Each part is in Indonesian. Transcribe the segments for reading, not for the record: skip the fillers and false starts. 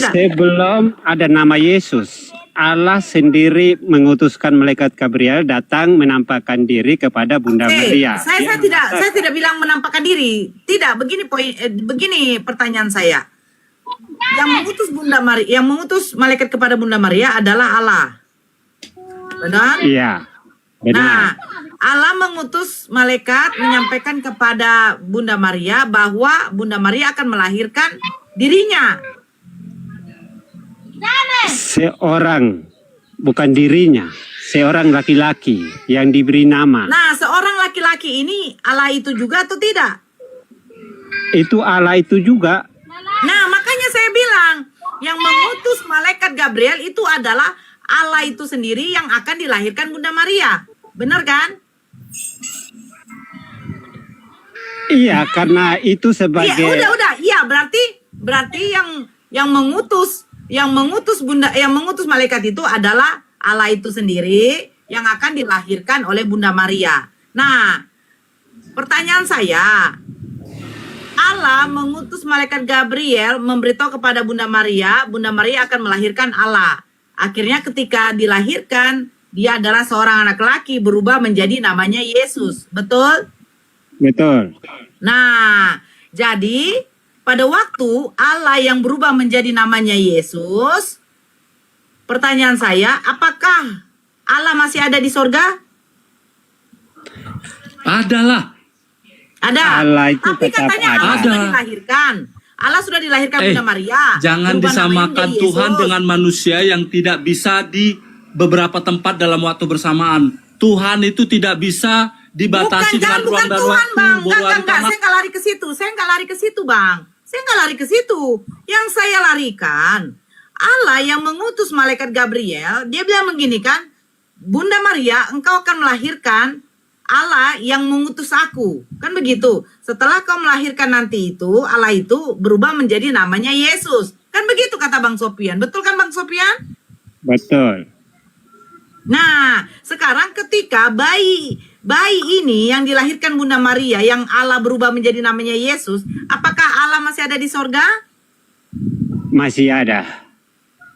tidak? Sebelum ada nama Yesus, Allah sendiri mengutuskan malaikat Gabriel datang menampakkan diri kepada Bunda Maria. Saya tidak bilang menampakkan diri. Tidak, begini pertanyaan saya. Yang mengutus malaikat kepada Bunda Maria adalah Allah. Benar? Iya, benar. Nah, Allah mengutus malaikat menyampaikan kepada Bunda Maria bahwa Bunda Maria akan melahirkan dirinya. Seorang, bukan dirinya, seorang laki-laki yang diberi nama. Nah, seorang laki-laki ini Allah itu juga atau tidak? Itu Allah itu juga. Nah, makanya saya bilang, yang mengutus malaikat Gabriel itu adalah Allah itu sendiri yang akan dilahirkan Bunda Maria. Benar kan? Iya, karena itu sebagai... Iya, udah. Iya, berarti yang mengutus malaikat itu adalah Allah itu sendiri yang akan dilahirkan oleh Bunda Maria. Nah, pertanyaan saya, Allah mengutus malaikat Gabriel memberitahu kepada Bunda Maria akan melahirkan Allah. Akhirnya ketika dilahirkan, dia adalah seorang anak laki berubah menjadi namanya Yesus. Betul? Betul. Nah, jadi pada waktu Allah yang berubah menjadi namanya Yesus, pertanyaan saya, apakah Allah masih ada di sorga? Adalah. Ada. Allah itu Tapi tetap katanya ada. Allah sudah dilahirkan. Allah sudah dilahirkan Bunda Maria. Jangan Berubah namanya disamakan menjadi Tuhan Yesus. dengan manusia yang tidak bisa di beberapa tempat dalam waktu bersamaan. Tuhan itu tidak bisa dibatasi dengan ruang dan Tuhan, waktu. Bang. Enggak. Saya nggak lari ke situ. Saya nggak lari ke situ. Yang saya larikan, Allah yang mengutus malaikat Gabriel, dia bilang begini kan, Bunda Maria, engkau akan melahirkan Allah yang mengutus aku. Kan begitu. Setelah kau melahirkan nanti itu, Allah itu berubah menjadi namanya Yesus. Kan begitu kata Bang Sofian. Betul kan Bang Sofian? Betul. Nah, sekarang ketika bayi ini yang dilahirkan Bunda Maria, yang Allah berubah menjadi namanya Yesus, apakah Allah masih ada di sorga? Masih ada.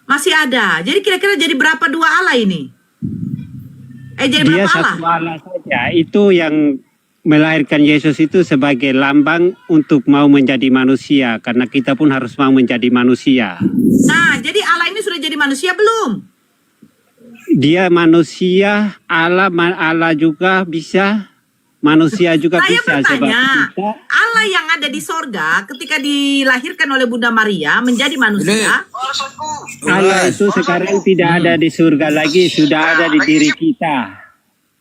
Masih ada. Jadi kira-kira jadi berapa dua Allah ini? Jadi Dia berapa Allah? satu Allah saja. Itu yang melahirkan Yesus itu sebagai lambang untuk mau menjadi manusia. Karena kita pun harus mau menjadi manusia. Nah, jadi Allah ini sudah jadi manusia belum? Dia manusia, Allah juga bisa, manusia juga Saya bisa. bertanya, kita, Allah yang ada di sorga ketika dilahirkan oleh Bunda Maria menjadi manusia, Allah itu sekarang tidak ada di surga lagi, sudah ada di diri kita.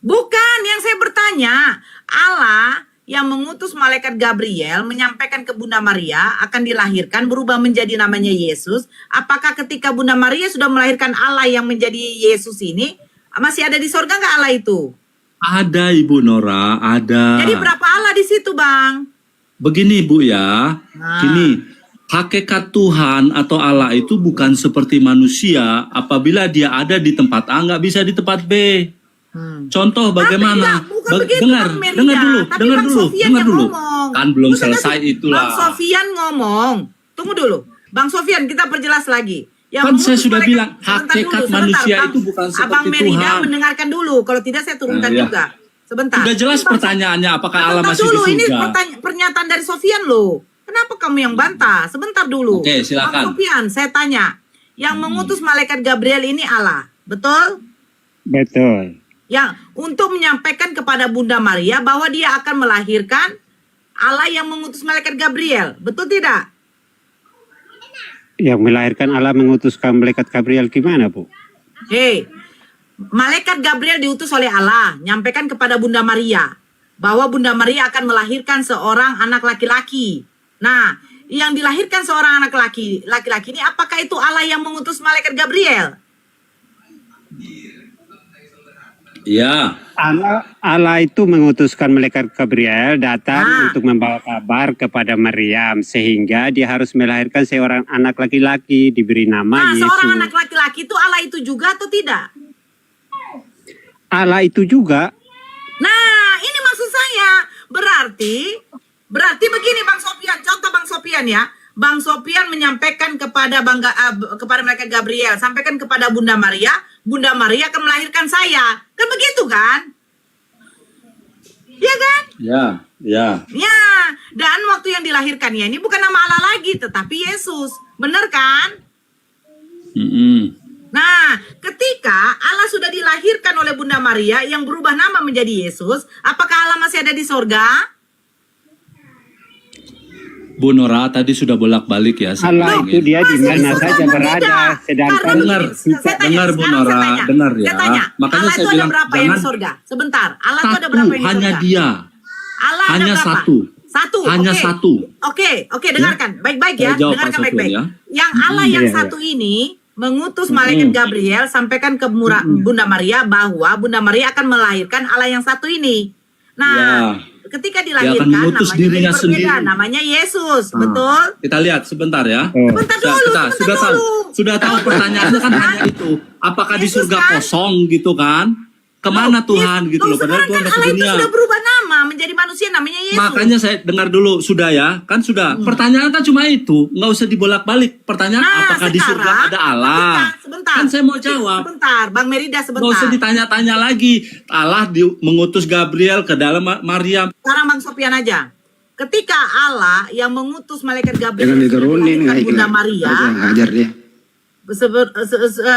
bukan yang saya bertanya. Allah yang mengutus malaikat Gabriel menyampaikan ke Bunda Maria akan dilahirkan berubah menjadi namanya Yesus. Apakah ketika Bunda Maria sudah melahirkan Allah yang menjadi Yesus ini, masih ada di sorga nggak Allah itu? Ada Ibu Nora, ada. Jadi berapa Allah di situ, Bang? Begini Bu ya, gini, hakikat Tuhan atau Allah itu bukan seperti manusia. Apabila dia ada di tempat A, nggak bisa di tempat B. Contoh bagaimana? Dengar dulu. Kan belum selesai itulah. Bang Sofian ngomong. Tunggu dulu. Bang Sofian, kita perjelas lagi. Kan saya sudah bilang, hakikat manusia itu bukan seperti Abang Merida Tuhan. mendengarkan dulu. Kalau tidak saya turunkan juga. Sebentar. Sudah jelas pertanyaannya, apakah Allah masih di Ini surga? pernyataan dari Sofian loh. Kenapa kamu yang bantah? Sebentar dulu. Oke, silakan. Bang Sofian, saya tanya. Yang mengutus malaikat Gabriel ini Allah. Betul? Betul. Yang untuk menyampaikan kepada Bunda Maria bahwa dia akan melahirkan Allah yang mengutus malaikat Gabriel. Betul tidak? Yang melahirkan Allah mengutuskan malaikat Gabriel gimana, Bu? Hei, malaikat Gabriel diutus oleh Allah, nyampaikan kepada Bunda Maria bahwa Bunda Maria akan melahirkan seorang anak laki-laki. Nah, yang dilahirkan seorang anak laki-laki ini, apakah itu Allah yang mengutus malaikat Gabriel? Ya. Allah itu mengutuskan malaikat Gabriel datang untuk membawa kabar kepada Maryam sehingga dia harus melahirkan seorang anak laki-laki diberi nama Yesus. Seorang anak laki-laki itu Allah itu juga atau tidak? Allah itu juga. Nah, ini maksud saya. Berarti begini Bang Sofian, contoh Bang Sofian ya. Bang Sopian menyampaikan kepada kepada malaikat Gabriel, sampaikan kepada Bunda Maria akan melahirkan saya. Kan begitu kan? Iya kan? Ya, ya. Ya, dan waktu yang dilahirkannya ini bukan nama Allah lagi, tetapi Yesus. Benar kan? Nah, ketika Allah sudah dilahirkan oleh Bunda Maria yang berubah nama menjadi Yesus, apakah Allah masih ada di sorga? Bu Nora tadi sudah bolak-balik ya. Allah itu dia di mana Masih saja surga berada, tidak. sedangkan Karena Dengar, begini, saya tanya, dengar, Bu sekarang Nora, saya tanya. dengar ya. Saya tanya, Makanya Allah saya itu ada bilang, berapa yang di jangan- sorga? Sebentar, Allah itu ada berapa Satu, yang di hanya sorga? dia. Allah ada Hanya berapa? satu. Satu. Hanya oke. satu. Oke, dengarkan. Baik-baik ya. Saya jawab, Dengarkan Pak Sofian, baik-baik. ya. Yang Allah yang Iya, satu ini mengutus malaikat Gabriel sampaikan ke Bunda Maria bahwa Bunda Maria akan melahirkan Allah yang satu ini. Nah, ketika dilahirkan akan mengutus namanya dirinya jadi berbeda, sendiri. namanya Yesus, betul? Kita lihat sebentar ya. Sebentar dulu, Sudah sebentar tahu, dulu. sudah tahu pertanyaannya kan hanya itu. Apakah di Yesus surga kan? kosong gitu kan? Kemana Tuhan gitu loh? Padahal Tuhan Sekarang kan datang Allah ke itu dunia. sudah berubah nama menjadi manusia namanya Yesus. Makanya saya dengar dulu, sudah ya, kan sudah. Pertanyaan kan cuma itu, nggak usah dibolak-balik. Pertanyaan Nah, apakah di surga sekarang, ada Allah? Sebentar. Kan saya mau jawab. Sebentar, Bang Merida Nggak usah sebentar. ditanya-tanya lagi. Allah mengutus Gabriel ke dalam Maria. Sekarang Bang Sopian aja. Ketika Allah yang mengutus malaikat Gabriel Jangan diturunin, dilahirkan nggak Bunda ikhlas. Maria, Hajar dia.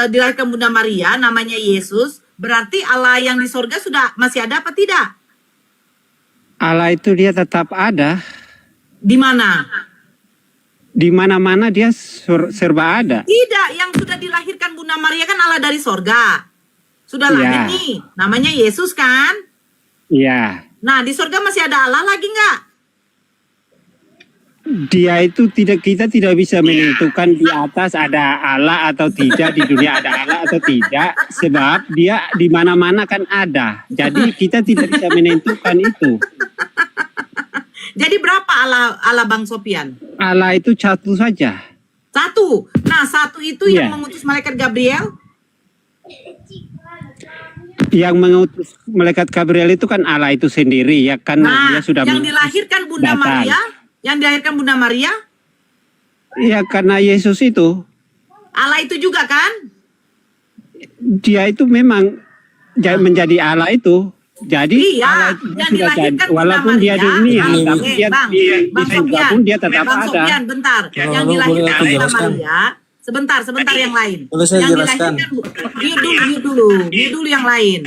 dilahirkan Bunda Maria, namanya Yesus, berarti Allah yang di sorga sudah masih ada apa tidak? Allah itu dia tetap ada. Di mana? Di mana-mana dia serba ada. Tidak, yang sudah dilahirkan Bunda Maria kan Allah dari sorga. Sudah lahir Iya. nih, namanya Yesus kan? Iya. Nah, di sorga masih ada Allah lagi nggak? Dia itu kita tidak bisa menentukan di atas ada Allah atau tidak, di dunia ada Allah atau tidak, sebab dia di mana-mana kan ada. Jadi kita tidak bisa menentukan itu. Jadi berapa Allah Bang Sopian? Allah itu satu saja. Satu. Nah, satu itu Iya. yang mengutus malaikat Gabriel. Yang mengutus malaikat Gabriel itu kan Allah itu sendiri ya, karena Nah, dia sudah yang mengutus dilahirkan Bunda datang. Maria, yang dilahirkan Bunda Maria, Ya karena Yesus itu Allah itu juga kan? dia itu memang menjadi Allah itu. Jadi Iya, Allah itu yang sudah dilahirkan jadi, Bunda walaupun dia Maria, dunia, tapi dia Bang, di Bang surga Sofian, pun dia tetap Bang ada. Sofian, bentar. Yang Lalu dilahirkan boleh aku Bunda jelaskan? Maria, sebentar yang lain. Boleh saya Yang jelaskan? mute dulu yang lain.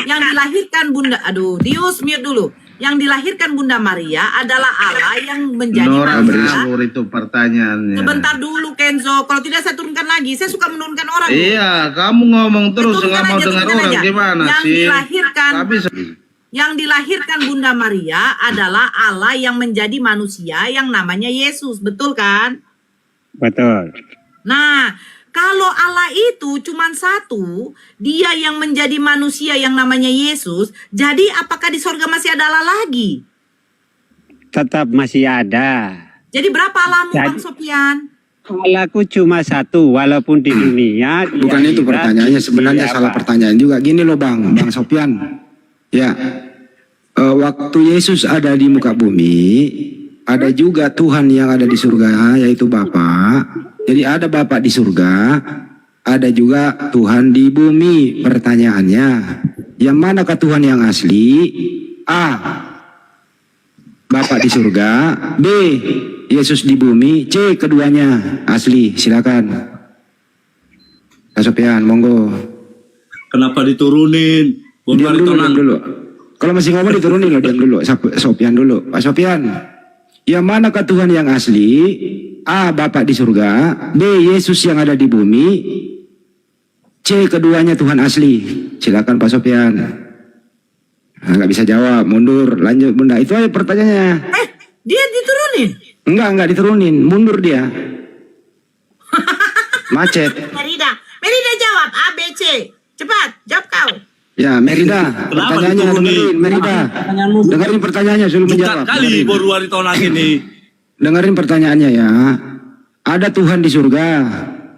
Yang dilahirkan Bunda, mute dulu. Yang dilahirkan Bunda Maria adalah Allah yang menjadi Nora manusia. bersur itu pertanyaannya. Sebentar dulu Kenzo, kalau tidak saya turunkan lagi. Saya suka menurunkan orang. Iya, kamu ngomong terus Turunkan nggak mau aja, dengar turunkan orang aja. gimana Yang sih? dilahirkan Tapi Yang dilahirkan Bunda Maria adalah Allah yang menjadi manusia yang namanya Yesus, betul kan? Betul. Nah, kalau Allah itu cuma satu, dia yang menjadi manusia yang namanya Yesus, jadi apakah di sorga masih ada Allah lagi? Tetap masih ada. Jadi berapa Allahmu Jadi- Bang Sofian? Allahku cuma satu, walaupun di dunia. bukan dia itu tidak pertanyaannya, sebenarnya apa. salah pertanyaan juga. Gini loh Bang Sofian. Ya, waktu Yesus ada di muka bumi, ada juga Tuhan yang ada di surga, yaitu Bapa. Jadi ada Bapa di surga, ada juga Tuhan di bumi. Pertanyaannya, yang manakah Tuhan yang asli? A. Bapa di surga. B. Yesus di bumi. C. Keduanya asli. Silakan. Pak Sofian, monggo. Kenapa diturunin? Diam dulu, diam dulu. Kalau masih ngomong diturunin loh, diam dulu. Sofian dulu. Pak Sofian, yang manakah Tuhan yang asli? A. Bapa di surga. B. Yesus yang ada di bumi. C. Keduanya Tuhan asli. Silakan Pak Sofian. Nggak bisa jawab, mundur. Lanjut Bunda. Itu aja pertanyaannya. Dia diturunin. Enggak diturunin. Mundur dia. Macet. Merida jawab A, B, C. Cepat, jawab kau. Ya, Merida. Kenapa Pertanyaannya diturunin? dengerin, Merida. Pertanyaanmu Dengerin pertanyaannya sebelum Bukan menjawab. kali Dengerin. baru hari tahun lagi nih. Dengerin pertanyaannya ya. Ada Tuhan di surga,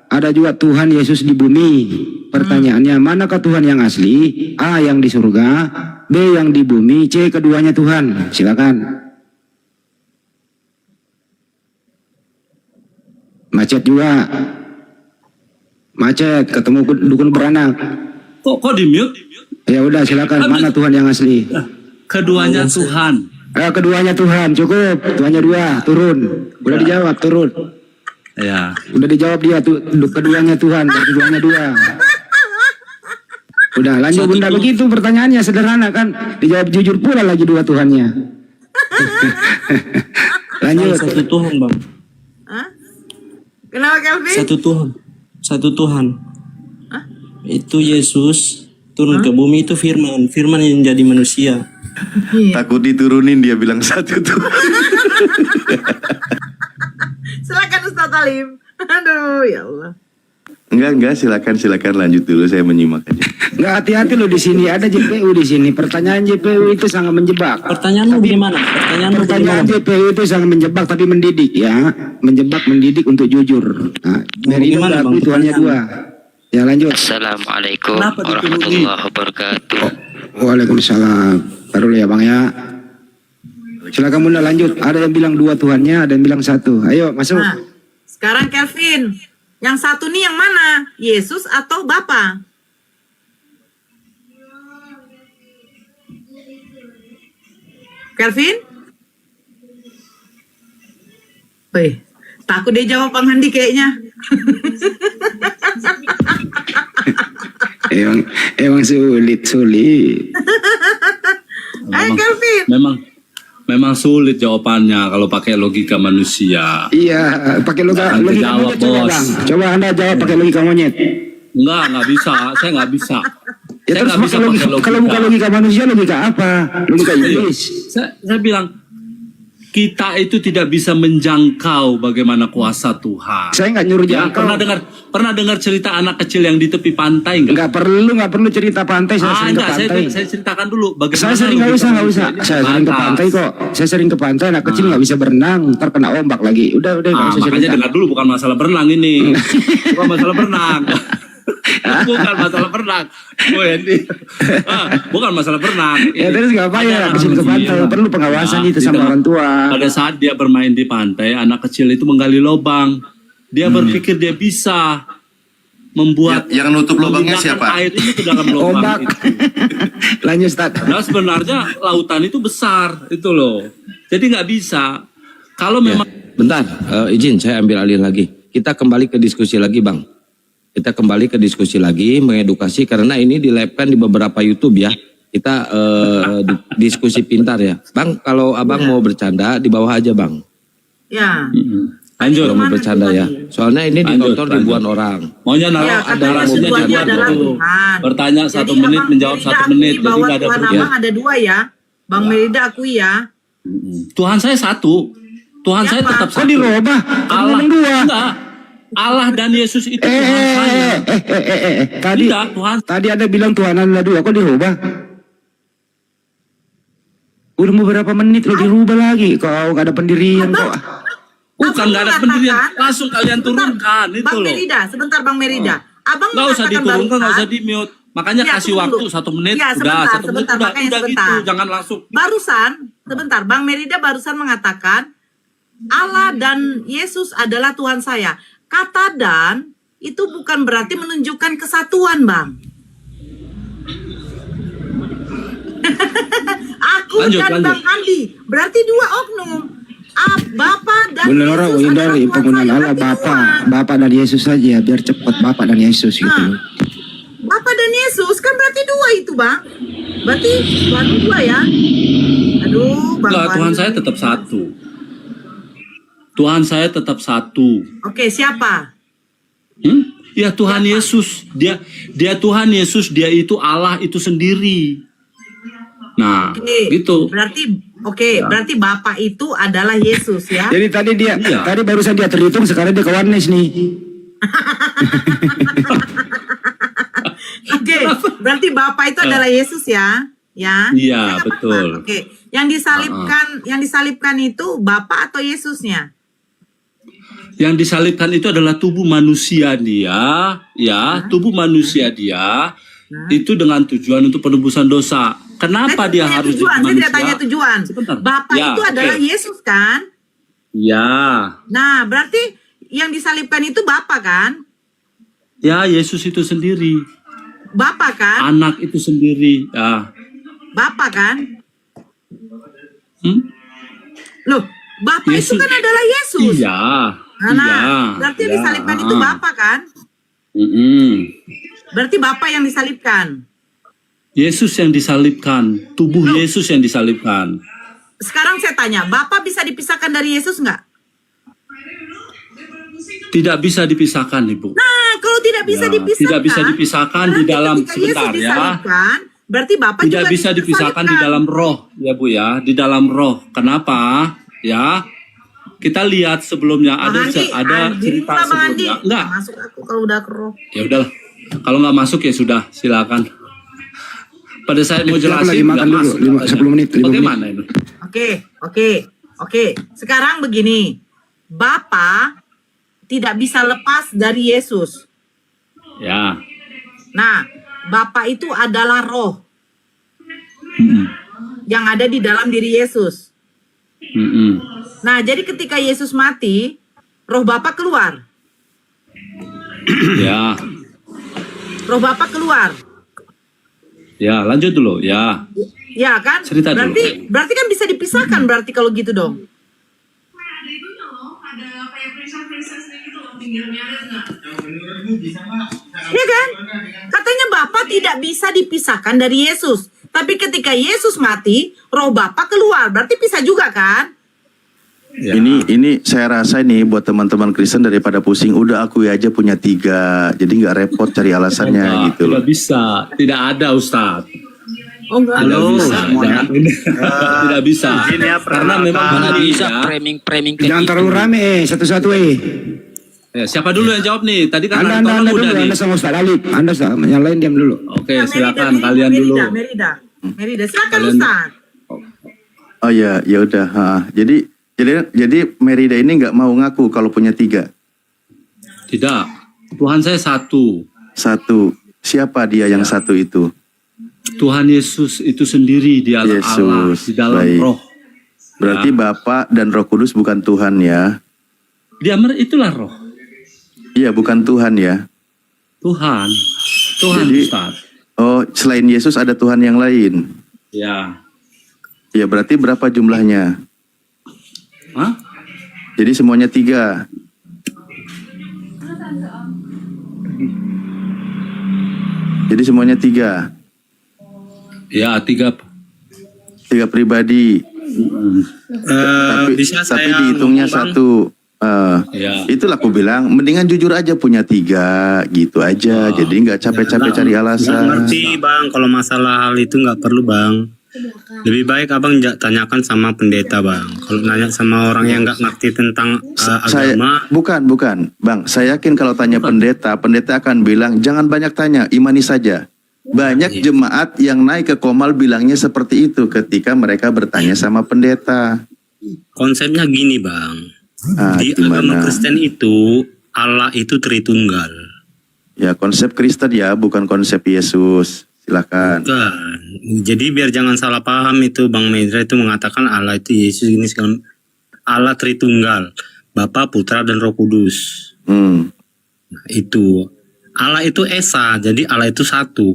ada juga Tuhan Yesus di bumi. Pertanyaannya, manakah Tuhan yang asli? A. Yang di surga, B. Yang di bumi, C. Keduanya Tuhan. Silakan. Macet juga. Macet, ketemu dukun beranak. Kok di mute? Ya udah silakan, mana Tuhan yang asli? Keduanya Tuhan. Keduanya Tuhan, cukup. Tuhannya 2, turun. Udah dijawab, turun. Ya. Udah dijawab dia, keduanya Tuhan, keduanya 2. Udah lanjut Satu Bunda, Tuhan. begitu pertanyaannya sederhana kan? Dijawab jujur pula lagi 2 Tuhannya. Lanjut. Satu Tuhan, Bang. Hah? Kenapa Kelvin? Satu Tuhan. Itu Yesus turun ke bumi, itu firman yang jadi manusia. Takut diturunin, dia bilang satu tuh. Silakan Ustaz Alim. Aduh, ya Allah. Enggak, silakan lanjut dulu, saya menyimak aja. Nggak, hati-hati loh, di sini ada JPU di sini. Pertanyaan JPU itu sangat menjebak. Pertanyaanmu bagaimana? Pertanyaan JPU itu sangat menjebak tapi mendidik ya. Menjebak, mendidik untuk jujur. Nah, dari itu Bagaimana, aku Bang, Tuhannya 2. Ya lanjut. Assalamualaikum Kenapa diturunin? warahmatullahi wabarakatuh. Waalaikumsalam. Taruh ya Bang ya. Silakan Bunda lanjut. Ada yang bilang 2 Tuhannya, ada yang bilang 1. Ayo masuk. Nah, sekarang Kelvin, yang satu nih yang mana? Yesus atau Bapa? Kelvin? Wih, takut dia jawab Bang Handi kayaknya. Emang sulit. Kelvin. Memang sulit jawabannya kalau pakai logika manusia. Iya, pakai logika Jangan jawab, monyet coba Bos. Bang. Coba Anda jawab pakai logika monyet. Nggak bisa. Saya nggak bisa. Ya Saya terus nggak bisa kalau pakai logika. kalau bukan logika manusia, logika apa? Logika iblis. Saya bilang kita itu tidak bisa menjangkau bagaimana kuasa Tuhan. Saya nggak nyuruh Ya, jangkau. pernah dengar cerita anak kecil yang di tepi pantai nggak? Nggak perlu cerita pantai. Saya sering ke Enggak, pantai. saya ceritakan dulu bagaimana. Saya sering nggak usah. Saya sering ke pantai kok. Saya sering ke pantai. Anak kecil nggak bisa berenang, ntar kena ombak lagi. Udah nggak usah Makanya cerita. dengar dulu, bukan masalah berenang ini. Bukan masalah berenang. Bukan masalah berenang. Oh, ini. Bukan masalah berenang. Ya terus nggak apa ya, Ada kecil ke anak pantai. kecil. Perlu pengawasan Ya, itu di sama tengah- orang tua. Pada saat dia bermain di pantai, anak kecil itu menggali lubang. Dia berpikir dia bisa membuat Yang nutup lubangnya memindahkan siapa? air itu ke dalam lubang Ombak. itu. Lanjut Ustaz. Nah sebenarnya lautan itu besar itu loh. Jadi nggak bisa. Kalau memang Bentar, izin saya ambil alih lagi. Kita kembali ke diskusi lagi, Bang. Kita kembali ke diskusi lagi, mengedukasi karena ini di-live-kan di beberapa YouTube ya. Kita diskusi pintar ya. Bang, kalau Abang mau bercanda di bawah aja, Bang. Ya. lanjut. Kalau mau Gimana bercanda tuh ya. tadi? Soalnya ini Lanjut, ditonton lanjut. ribuan orang. Maunya Ya, katanya narasinya tujuannya jadi adalah dulu. Tuhan. Bertanya Jadi 1 menit, Abang menjawab Merida 1 akui menit. Jadi bahwa nggak ada Tuhan perubahan. Abang ada 2 ya. Bang Merida akui ya. Tuhan saya satu. Tuhan saya Siapa? tetap Kok satu. dirubah? Allah. Ngomong 2. Enggak. Allah dan Yesus itu Tuhan saya. Tadi Tidak, Tuhan. tadi ada bilang Tuhan ada 2, kok dirubah? Udah beberapa menit lo dirubah lagi. Kau gak ada pendirian kok. Bukan Abang nggak ada mengatakan- pendirian. Langsung kalian turunkan itu Bang loh. Merida, sebentar Bang Merida. Abang Nggak usah mengatakan diturunkan, nggak barusan- usah di mute. Makanya Ya, kasih tunggu waktu dulu. 1 menit. Ya, Udah sebentar, 1 menit sebentar, udah makanya gitu. sebentar. Jangan langsung. Barusan, sebentar, Bang Merida barusan mengatakan Allah dan Yesus adalah Tuhan saya. Kata dan itu bukan berarti menunjukkan kesatuan, Bang. Aku Lanjut, dan lanjut. Bang Andi berarti 2 oknum. Bapa dan Bener orang Yesus adalah hindari Tuhan penggunaan saya, Allah berarti Bapa, 2. Bapa dan Yesus saja biar cepat Bapa dan Yesus gitu. Nah. Bapa dan Yesus kan berarti 2 itu, Bang. Berarti Tuhan 2 ya. Aduh, Bang. Enggak, Tuhan Wandi. saya tetap satu. Tuhan saya tetap satu. Oke, siapa? Ya Tuhan Yesus. Dia Tuhan Yesus, dia itu Allah itu sendiri. Nah, Oke, gitu. berarti Bapa itu adalah Yesus ya. Jadi tadi Iya. tadi barusan dia terhitung, sekarang dia ke warnes nih. Oke, berarti Bapa itu adalah Yesus ya. Ya. Iya, Ya, nggak betul. apa-apa. Oke, yang disalibkan itu Bapa atau Yesusnya? Yang disalibkan itu adalah tubuh manusia dia, ya, tubuh manusia dia. Itu dengan tujuan untuk penebusan dosa. Kenapa Saya dia tanya harus tujuan, jadi saya manusia? tidak tanya tujuan. Sebentar. Bapa Ya, itu adalah oke. Yesus kan? Ya. Nah, berarti yang disalibkan itu Bapa kan? Ya, Yesus itu sendiri. Bapa kan? Anak itu sendiri. Ya. Bapa kan? Hmm? Loh, Bapa itu Yesus. kan adalah Yesus. Iya. Berarti yang disalibkan itu Bapa kan? Mm-mm. Berarti Bapa yang disalibkan. Yesus yang disalibkan. Tubuh Yesus yang disalibkan. Sekarang saya tanya, Bapa bisa dipisahkan dari Yesus nggak? Tidak bisa dipisahkan, Ibu. Nah, kalau tidak bisa Ya, dipisahkan, tidak bisa dipisahkan di berarti dalam ketika Yesus sebentar ya. disalibkan, berarti Bapa Tidak juga bisa dipisahkan di disalibkan. dalam roh, ya Bu ya, di dalam roh. Kenapa? Ya. Kita lihat sebelumnya Bang ada Andi, cerita Bang Andi. sebelumnya. Enggak. Masuk aku kalau udah ke roh. Ya udahlah. Kalau nggak masuk ya sudah, silakan. Pada saat mau Aku lagi jelasin makan nggak dulu, masuk. 10 menit, 5 menit. Bagaimana ini? Oke. Sekarang begini, Bapa tidak bisa lepas dari Yesus. Ya. Nah, Bapa itu adalah roh Mm-mm. yang ada di dalam diri Yesus. Mm-mm. Nah, jadi ketika Yesus mati, roh Bapa keluar. Ya. Roh Bapa keluar. Ya, lanjut dulu. Ya. Ya kan? Cerita dulu. Berarti kan bisa dipisahkan berarti kalau gitu dong. Iya kan? Katanya Bapa tidak bisa dipisahkan dari Yesus. Tapi ketika Yesus mati, roh Bapa keluar. Berarti bisa juga kan? Ya. Ini saya rasa ini buat teman-teman Kristen daripada pusing, udah akui aja punya 3, jadi nggak repot cari alasannya Enggak, gitu loh. Tidak bisa. Tidak ada, Ustadz. Oh enggak. Tidak bisa. semuanya. Tidak bisa. Karena memang Mana begini, bisa ya. framing Jangan kayak terlalu gitu. rame, satu-satu Ya, siapa dulu yang jawab nih? Tadi kan Anda Anton dulu, udah nih. Anda sama Ustaz Alif. Anda sama, yang lain diam dulu. Oke, Ya, silakan Merida, kalian dulu. Merida. Silakan Kalian- Ustaz. Oh ya, ya udah. Jadi Merida ini nggak mau ngaku kalau punya 3. Tidak. Tuhan saya satu. 1. Siapa dia yang satu itu? Tuhan Yesus itu sendiri, dialah Allah Yesus, di dalam baik. roh. Berarti Bapa dan Roh Kudus bukan Tuhan ya? Itulah roh. Iya, bukan Tuhan ya. Tuhan Jadi- Ustaz. Oh, selain Yesus ada Tuhan yang lain. Ya. Ya, berarti berapa jumlahnya? Hah? Jadi semuanya 3. Jadi semuanya 3. Ya, 3. 3 pribadi. Tapi dihitungnya satu. Ya. Itulah aku bilang, mendingan jujur aja punya 3 gitu aja. Jadi nggak capek-capek cari Nggak alasan. ngerti bang, kalau masalah hal itu nggak perlu bang. Lebih baik abang tanyakan sama pendeta bang. Kalau nanya sama orang yang nggak ngerti tentang Saya agama, bukan, Bang. Saya yakin kalau tanya pendeta akan bilang jangan banyak tanya, imani saja. Banyak jemaat yang naik ke Komal bilangnya seperti itu ketika mereka bertanya sama pendeta. konsepnya gini bang. Di Gimana? agama Kristen itu Allah itu Tritunggal. Ya, konsep Kristen ya, bukan konsep Yesus. Silakan. Bukan. Jadi biar jangan salah paham itu Bang Medra itu mengatakan Allah itu Yesus ini segala Allah Tritunggal, Bapa, Putra dan Roh Kudus. Hmm. Nah, itu Allah itu esa, jadi Allah itu satu.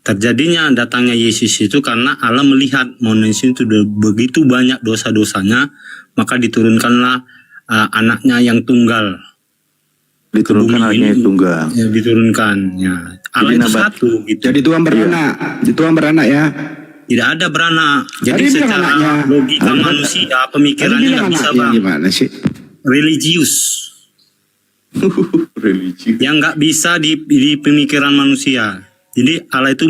Terjadinya datangnya Yesus itu karena Allah melihat manusia itu sudah begitu banyak dosa-dosanya, maka diturunkanlah anaknya yang tunggal. Diturunkan Bumi anaknya ini. yang tunggal. Ya, diturunkan. Ya. Allah Jadi itu nambah- satu gitu. Jadi Tuhan beranak. Jadi Tuhan beranak ya. Tidak ada beranak. Jadi Tadi bilang secara anaknya. logika manusia Tadi pemikirannya bilang nggak bisa anaknya bang. gimana sih? Religius. Religi. Yang nggak bisa di pemikiran manusia. Jadi Allah itu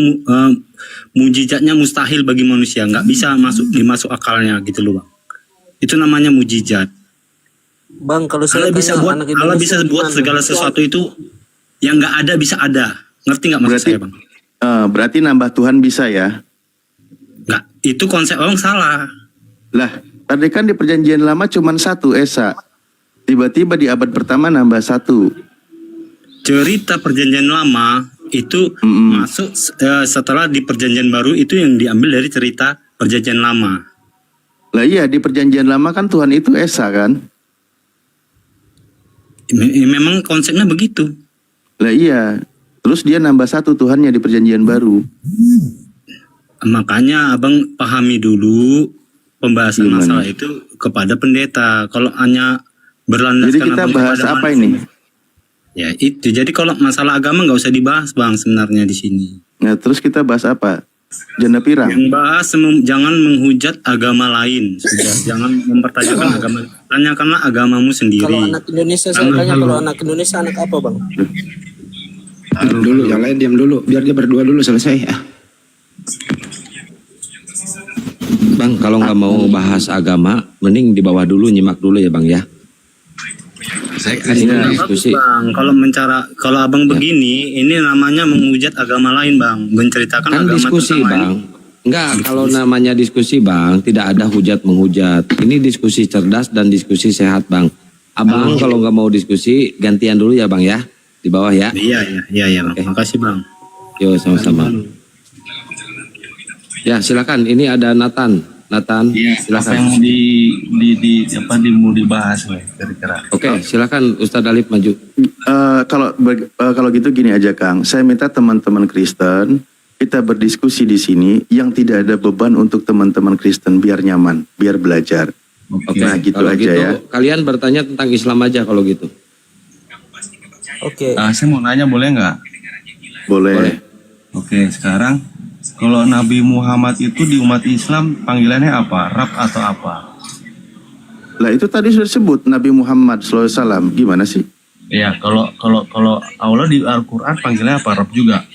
mujizatnya mustahil bagi manusia, nggak bisa dimasuk akalnya gitu loh bang. Itu namanya mujizat. Bang, kalau saya Allah bisa tanya buat anak Allah Indonesia bisa buat gimana? segala sesuatu itu yang nggak ada bisa ada. Ngerti nggak maksud Berarti saya bang? berarti nambah Tuhan bisa ya? Nggak, itu konsep orang salah. Lah, tadi kan di perjanjian lama cuma 1 Esa. Tiba-tiba di abad pertama nambah 1. Cerita perjanjian lama itu masuk setelah di perjanjian baru itu yang diambil dari cerita perjanjian lama. Lah iya, di perjanjian lama kan Tuhan itu Esa kan? Memang konsepnya begitu. Lah iya. Terus dia nambah satu Tuhannya di perjanjian baru. Makanya abang pahami dulu pembahasan Gimana? masalah itu kepada pendeta. Kalau hanya berlandaskan Jadi kita abang bahas kepada apa manusia, ini? Ya itu. Jadi kalau masalah agama nggak usah dibahas bang sebenarnya di sini. Nah, terus kita bahas apa? Janda pirang. Yang bahas jangan menghujat agama lain. Sudah, jangan mempertanyakan agama. Tanyakanlah agamamu sendiri. Kalau anak Indonesia saya tanya, kalau anak Indonesia anak apa bang? Diam dulu, yang lain diam dulu, biar dia berdua dulu selesai. Bang, kalau nggak mau bahas agama, mending di bawah dulu, nyimak dulu ya Bang ya. Saya kan ini diskusi. Bang, kalau abang begini, ini namanya menghujat agama lain bang, menceritakan Kan agama diskusi tetangga. Bang. Enggak, kalau namanya diskusi Bang, tidak ada hujat menghujat. Ini diskusi cerdas dan diskusi sehat Bang. Abang kalau nggak mau diskusi, gantian dulu ya Bang ya. Di bawah ya. Iya bang. Oke. Makasih bang. Yo sama-sama. Ya silakan. Ini ada Nathan. Nathan, Iya, apa silakan. yang mau dibahas nih kira-kira. Oke, silakan Ustadz Alif maju. Kalau gitu gini aja Kang, saya minta teman-teman Kristen kita berdiskusi di sini yang tidak ada beban untuk teman-teman Kristen biar nyaman, biar belajar. Oke, Nah gitu kalau aja gitu, ya. kalian bertanya tentang Islam aja kalau gitu. Oke. Saya mau nanya boleh nggak? Boleh. Oke, sekarang kalau Nabi Muhammad itu di umat Islam panggilannya apa? Rab atau apa? Lah itu tadi sudah disebut Nabi Muhammad SAW. Gimana sih? Iya, kalau Allah di Al-Qur'an panggilannya apa? Rab juga.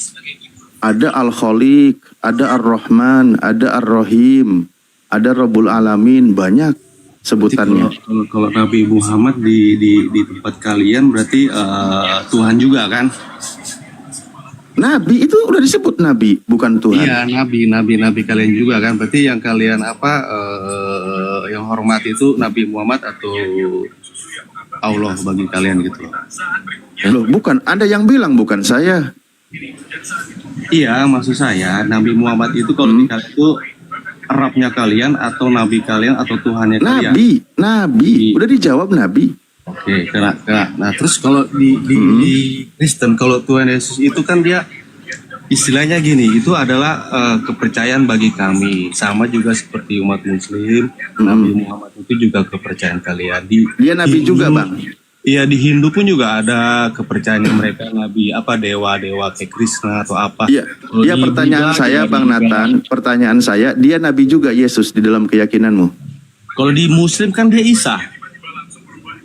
Ada Al-Khaliq, ada Ar-Rahman, ada Ar-Rahim, ada Rabbul Alamin, banyak sebutannya. Kalau Nabi Muhammad di tempat kalian berarti Tuhan juga kan? Nabi itu udah disebut Nabi, bukan Tuhan. Iya, nabi kalian juga kan. Berarti yang kalian yang hormat itu Nabi Muhammad atau Allah bagi kalian gitu. Loh, bukan. Ada yang bilang bukan saya. Iya, maksud saya Nabi Muhammad itu kalau di kalian itu Rabnya kalian atau Nabi kalian atau Tuhannya kalian. Nabi. Udah dijawab Nabi. Oke, kena. Nah, terus kalau di Kristen, kalau Tuhan Yesus itu kan dia istilahnya gini, itu adalah kepercayaan bagi kami. Sama juga seperti umat Muslim, Nabi Muhammad itu juga kepercayaan kalian. Dia Nabi juga, Bang. Iya, di Hindu pun juga ada kepercayaan mereka Nabi, apa dewa-dewa kayak Krishna atau apa. Iya, Kalau di pertanyaan Buddha saya juga Bang Nathan, pertanyaan saya, dia Nabi juga Yesus di dalam keyakinanmu? Kalau di Muslim kan dia Isa.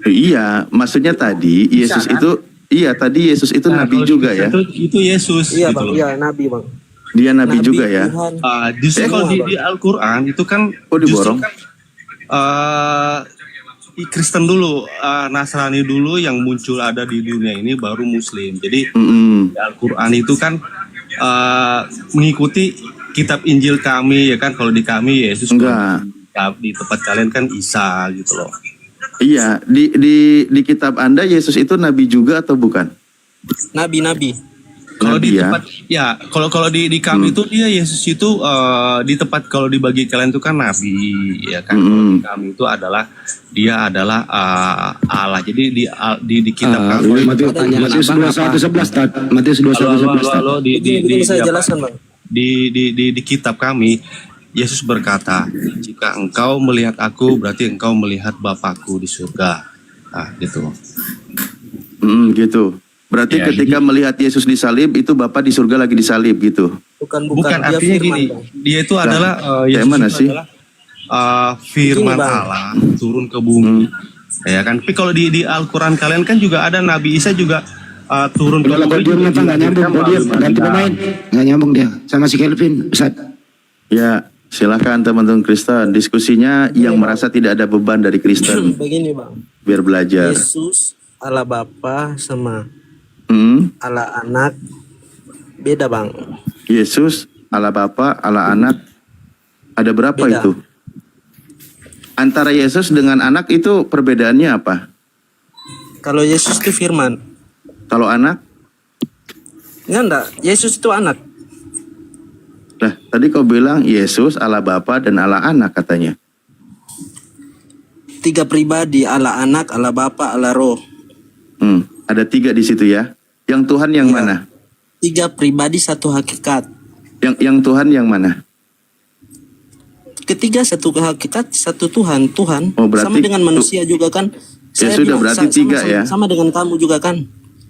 Iya, maksudnya tadi Yesus kan? itu, iya tadi Yesus itu Nah, Nabi kalau di juga ya? Kristen itu Yesus. Iya gitu bang, loh. iya Nabi bang. Dia Nabi juga ya? Tuhan. Justru kalau Semua, di Al-Quran itu kan Oh, diborong? justru kan Kristen dulu, Nasrani dulu yang muncul ada di dunia ini baru Muslim. Jadi Mm-mm. di Al-Quran itu kan mengikuti kitab Injil kami ya kan. Kalau di kami Yesus, Enggak. di tempat kalian kan Isa gitu loh. Iya, di kitab Anda Yesus itu Nabi juga atau bukan? Nabi. Kalau Nabi di ya? tempat ya, kalau di kami itu dia Yesus itu di tempat, kalau dibagi kalian itu kan nabi ya kan. Kalau di kami itu dia adalah Allah. Jadi di kitab kami Matius 21:11, Matius 21:11. halo, Begini saya jelaskan bang. di kitab kami Yesus berkata, jika engkau melihat aku berarti engkau melihat Bapakku di surga. Nah gitu. Gitu. Berarti Ya, ketika melihat Yesus disalib itu Bapa di surga lagi disalib gitu. Bukan Bukan dia artinya firman, gini, Bang. dia itu adalah kayak Yesus mana itu sih? adalah firman Begini, Bang. Allah turun ke bumi. Ya kan? Tapi kalau di Al-Qur'an kalian kan juga ada Nabi Isa juga turun ke Udah lah, bumi. kau diam Nathan, nggak nyambung, kau diam, ganti pemain. Nggak nyambung dia, sama si Kelvin, Ustaz. Ya, silakan teman-teman Kristen. Diskusinya yang merasa tidak ada beban dari Kristen Begini bang. biar belajar. Yesus Allah Bapa sama Hmm? Allah Anak beda bang. Yesus, Allah Bapa, Allah Anak. Ada berapa Beda. itu? Antara Yesus dengan anak itu perbedaannya apa? Kalau Yesus itu firman. Kalau anak? Enggak. Yesus itu anak. Nah, tadi kau bilang Yesus, Allah Bapa dan Allah Anak katanya. 3 pribadi, Allah Anak, Allah Bapa, Allah Roh. Ada 3 di situ ya. Yang Tuhan yang Iya. mana? 3 pribadi, 1 hakikat. Yang Tuhan yang mana? Ketiga 1 hakikat, 1 Tuhan. Tuhan Oh, berarti sama dengan manusia juga kan. Ya sudah, berarti 3 ya. Sama dengan kamu juga kan.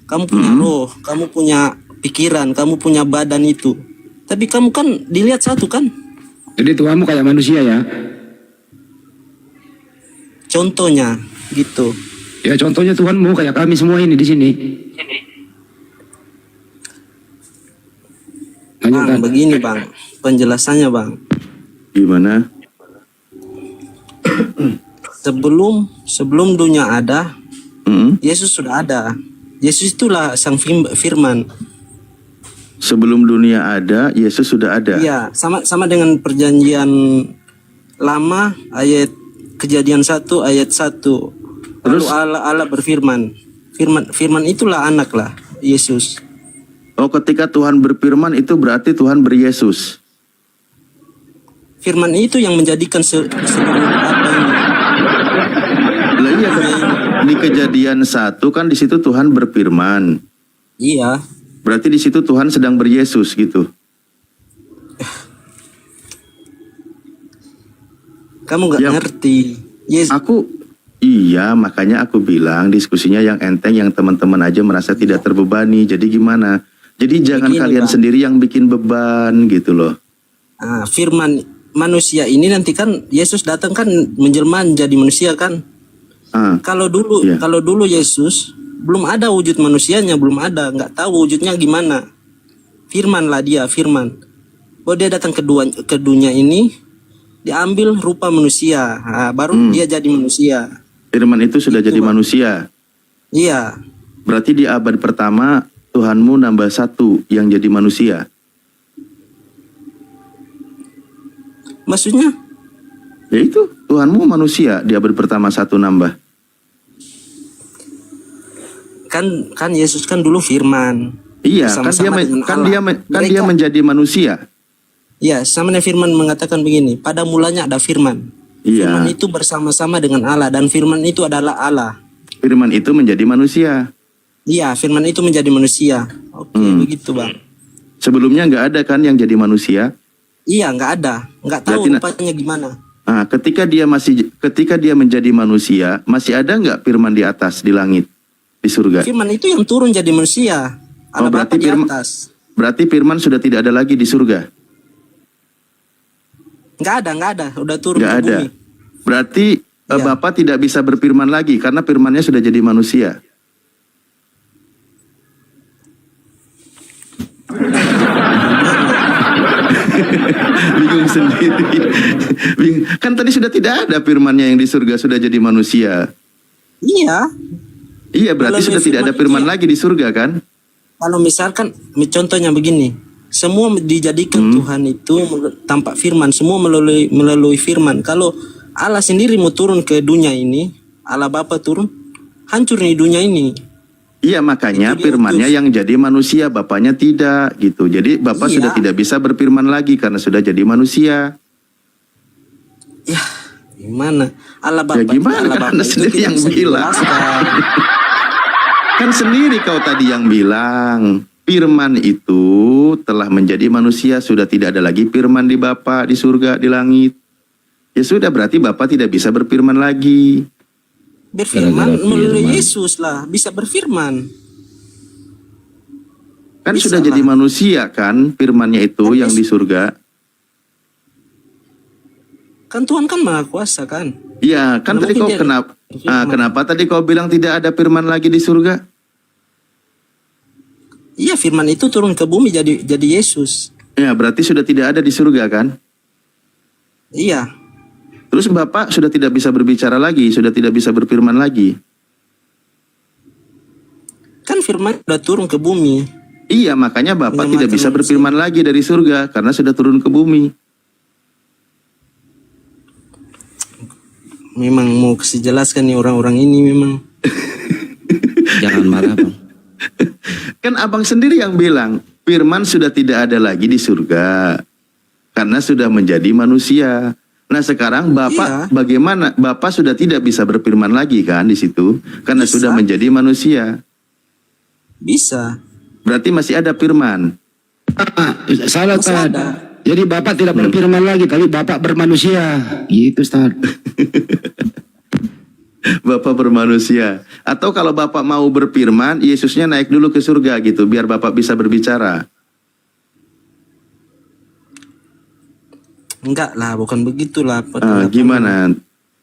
Kamu punya roh, kamu punya pikiran, kamu punya badan itu. Tapi kamu kan dilihat satu kan. Jadi Tuhanmu kayak manusia ya? Contohnya gitu. Ya contohnya Tuhanmu kayak kami semua ini di sini. Bang, begini bang, penjelasannya bang. Gimana? Sebelum dunia ada, Mm. Yesus sudah ada. Yesus itulah sang firman. Sebelum dunia ada, Yesus sudah ada. Iya, sama dengan perjanjian lama ayat Kejadian 1 ayat 1. Lalu Terus? Allah berfirman. Firman itulah anak lah, Yesus. Oh, ketika Tuhan berfirman itu berarti Tuhan beryesus. Firman itu yang menjadikan seluruh apa ini. Lah iya kan, di Kejadian 1 kan di situ Tuhan berfirman. Iya, Berarti di situ Tuhan sedang beryesus gitu. kamu nggak Yang- ngerti. Yesus Iya, makanya aku bilang diskusinya yang enteng, yang teman-teman aja merasa tidak terbebani. Jadi gimana? Jadi jangan Begini, kalian Bang. sendiri yang bikin beban gitu loh. Firman manusia ini nanti kan Yesus datang kan menjelma menjadi manusia kan. Ah, Kalau dulu Iya. kalau dulu Yesus belum ada wujud manusianya, belum ada, nggak tahu wujudnya gimana. Firman lah dia, firman. Oh dia datang ke dunia ini, diambil rupa manusia, baru dia jadi manusia. Firman itu sudah Itu, jadi Bang. manusia. Iya, Berarti di abad pertama Tuhanmu nambah 1 yang jadi manusia. maksudnya Ya itu, Tuhanmu manusia di abad pertama 1 nambah. kan Yesus kan dulu firman. Iya, kan dia Bersama-sama dengan Allah. dia Mereka- menjadi manusia. Ya, sama dengan firman mengatakan begini, pada mulanya ada firman. Iya. Firman itu bersama-sama dengan Allah dan firman itu adalah Allah. Firman itu menjadi manusia. Iya, firman itu menjadi manusia. Oke, begitu bang. Sebelumnya nggak ada kan yang jadi manusia. Iya, nggak ada, nggak tahu Berarti rupanya gimana. Nah, ketika dia menjadi manusia, masih ada nggak firman di atas di langit, di surga? Firman itu yang turun jadi manusia. Oh, Ada berarti Bapa di atas. Berarti firman sudah tidak ada lagi di surga. Nggak ada, udah turun Nggak ke ada. bumi. Berarti Iya. Bapa tidak bisa berfirman lagi karena firmannya sudah jadi manusia. Bingung sendiri. Kan tadi sudah tidak ada firmannya yang di surga, sudah jadi manusia. Iya, Iya, berarti Melalui sudah tidak ada firman firman itu ya. lagi di surga kan? kalau misalkan contohnya begini, semua dijadikan Tuhan itu tampak firman, semua melalui firman. Kalau Allah sendiri mau turun ke dunia ini, Allah Bapa turun, hancur nih dunia ini. Iya, makanya Itu firmannya diutus. yang jadi manusia, Bapaknya tidak gitu. Jadi Bapak Iya. sudah tidak bisa berfirman lagi karena sudah jadi manusia. Ya, gimana? Allah Ya Bapa, gimana, Allah kan Bapa Anda itu sendiri tidak yang bisa bilang. dijelaskan. Kan sendiri kau tadi yang bilang, firman itu telah menjadi manusia, sudah tidak ada lagi firman di Bapa, di surga, di langit. Ya sudah, berarti Bapa tidak bisa berfirman lagi. Berfirman Gara-gara melalui firman. Yesus lah, bisa berfirman. Kan Bisa sudah lah. jadi manusia kan, firmannya itu Kan yang di surga. Kan Tuhan kan maha kuasa kan. Iya, kan Nggak tadi mungkin kau dia kenapa kenapa tadi kau bilang tidak ada firman lagi di surga? Iya, firman itu turun ke bumi jadi Yesus. Ya, berarti sudah tidak ada di surga kan? Iya, Terus Bapak sudah tidak bisa berbicara lagi, sudah tidak bisa berfirman lagi. kan firman udah turun ke bumi. Iya, makanya Bapak Menyelamatkan tidak bisa manusia. berfirman lagi dari surga karena sudah turun ke bumi. Memang mau kasih jelaskan nih orang-orang ini memang. Jangan marah bang. Kan abang sendiri yang bilang, firman sudah tidak ada lagi di surga. Karena sudah menjadi manusia. Nah sekarang Bapak Iya. bagaimana? Bapak sudah tidak bisa berfirman lagi kan di situ karena Bisa. sudah menjadi manusia. Bisa. Berarti masih ada firman. Salah Masih Ustaz. ada. Jadi Bapak tidak berfirman lagi, tapi Bapak bermanusia. Gitu Ustaz. Bapak bermanusia. Atau kalau Bapak mau berfirman, Yesusnya naik dulu ke surga gitu biar Bapak bisa berbicara. Enggak lah, bukan begitulah. Gimana?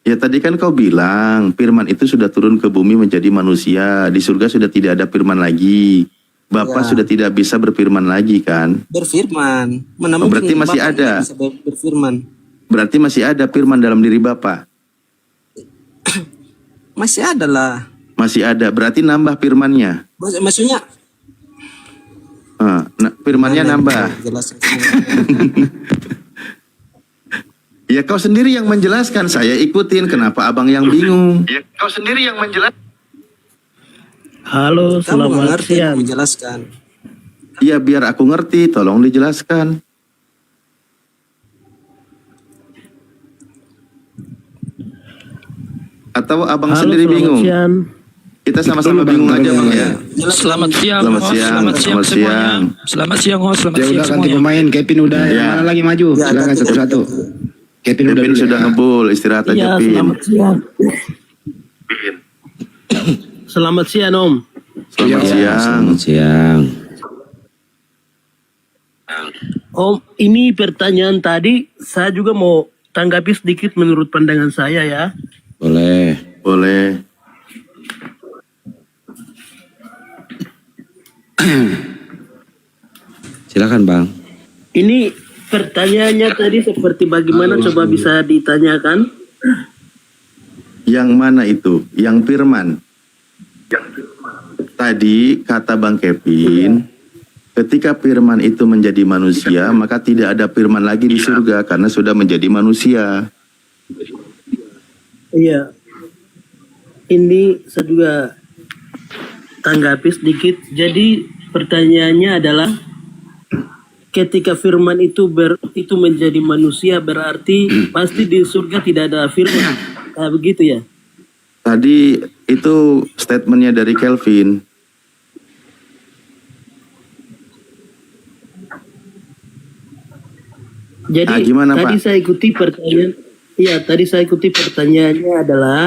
Ya tadi kan kau bilang firman itu sudah turun ke bumi menjadi manusia. Di surga sudah tidak ada firman lagi. Bapak Ya. sudah tidak bisa berfirman lagi kan? Berfirman. Mana Oh, berarti mungkin masih Bapak ada. bisa berfirman. Berarti masih ada firman dalam diri Bapak. Masih ada lah. Masih ada. Berarti nambah firmannya. Maksudnya Firmannya nambah. Jelas. Ya kau sendiri yang menjelaskan. Saya ikutin. Kenapa abang yang bingung? Ya kau sendiri yang menjelaskan. Halo, Kamu nggak selamat ngerti siang. menjelaskan. Ya biar aku ngerti. Tolong dijelaskan. Atau abang Halo, sendiri selamat bingung? siang. Kita sama-sama bingung aja bang ya. Selamat siang, Selamat host. siang, Selamat siang selamat semuanya. siang. Selamat siang, host. Selamat Ya siang udah ganti semuanya. pemain. Kevin udah. Ya. Yang mana lagi maju? Ya, Silakan ganti. satu-satu. Kevin udah Kevin dulu sudah ya. ngebul. Istirahat aja Iya, Pin. selamat siang. Selamat siang, Om. Selamat Ya, siang. Selamat siang. Om, ini pertanyaan tadi saya juga mau tanggapi sedikit menurut pandangan saya ya. Boleh. Boleh. Silakan Bang. Ini pertanyaannya tadi seperti bagaimana coba bisa ditanyakan? Yang mana itu? Yang firman. Tadi kata Bang Kevin, ketika firman itu menjadi manusia, maka tidak ada firman lagi di surga karena sudah menjadi manusia. Iya. Ini saya juga tanggapi sedikit. Jadi pertanyaannya adalah ketika firman itu menjadi manusia berarti pasti di surga tidak ada firman. Kayak begitu ya? Tadi itu statementnya dari Kelvin. Jadi Gimana, tadi Pak? saya ikuti pertanyaan. Iya, tadi saya ikuti pertanyaannya adalah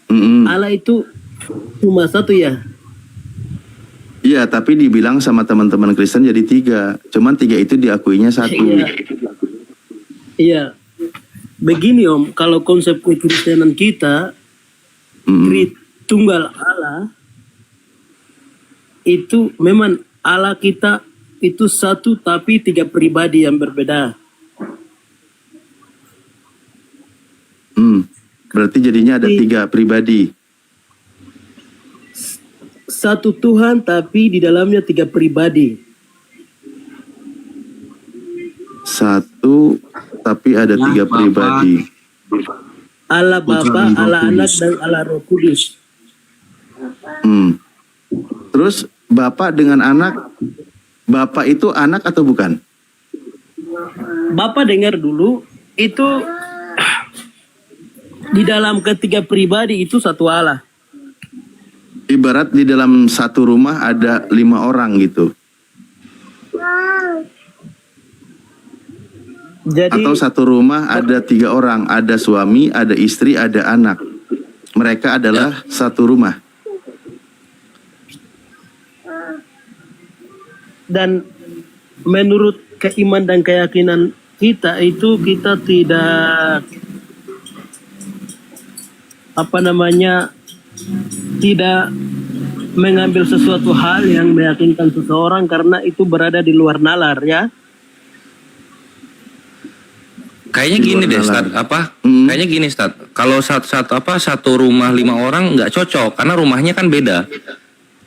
Mm-mm. Allah itu cuma satu ya? Iya, tapi dibilang sama teman-teman Kristen jadi 3. Cuman 3 itu diakuinya 1. Iya. Iya. Begini Om, kalau konsep kekristenan kita Tunggal Allah itu memang Allah kita itu satu tapi 3 pribadi yang berbeda. Berarti jadinya ada 3 pribadi. Satu Tuhan tapi di dalamnya 3 pribadi. 1 tapi ada 3 pribadi. Allah Bapa, Allah Anak dan Allah Roh Kudus. Terus Bapak dengan anak, Bapak itu anak atau bukan? Bapak dengar dulu, itu di dalam ketiga pribadi itu satu Allah. Ibarat di dalam satu rumah ada 5 orang gitu. Jadi Atau satu rumah ada 3 orang, ada suami, ada istri, ada anak. Mereka adalah satu rumah. dan menurut keiman dan keyakinan kita itu kita tidak tidak mengambil sesuatu hal yang meyakinkan seseorang karena itu berada di luar nalar ya. Kayaknya gini deh, Stat, Kayaknya gini, Stat. Kalau satu rumah 5 orang nggak cocok karena rumahnya kan beda.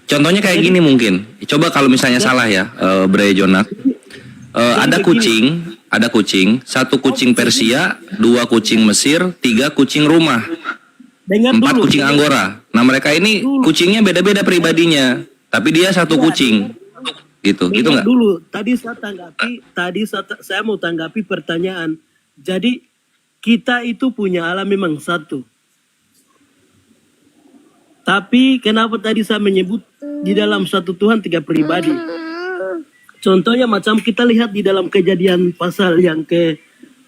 Contohnya kayak gini mungkin. Coba kalau misalnya salah ya, Bre Jonak. Ada kucing, 1 kucing Persia, 2 kucing Mesir, 3 kucing rumah, Dengar 4 dulu. kucing Anggora. Nah mereka ini kucingnya beda-beda pribadinya, tapi dia 1 kucing. Gitu Dengar nggak? dulu. Tadi saya mau tanggapi pertanyaan. Jadi kita itu punya Allah memang satu. Tapi kenapa tadi saya menyebut di dalam satu Tuhan 3 pribadi? Contohnya macam kita lihat di dalam Kejadian pasal yang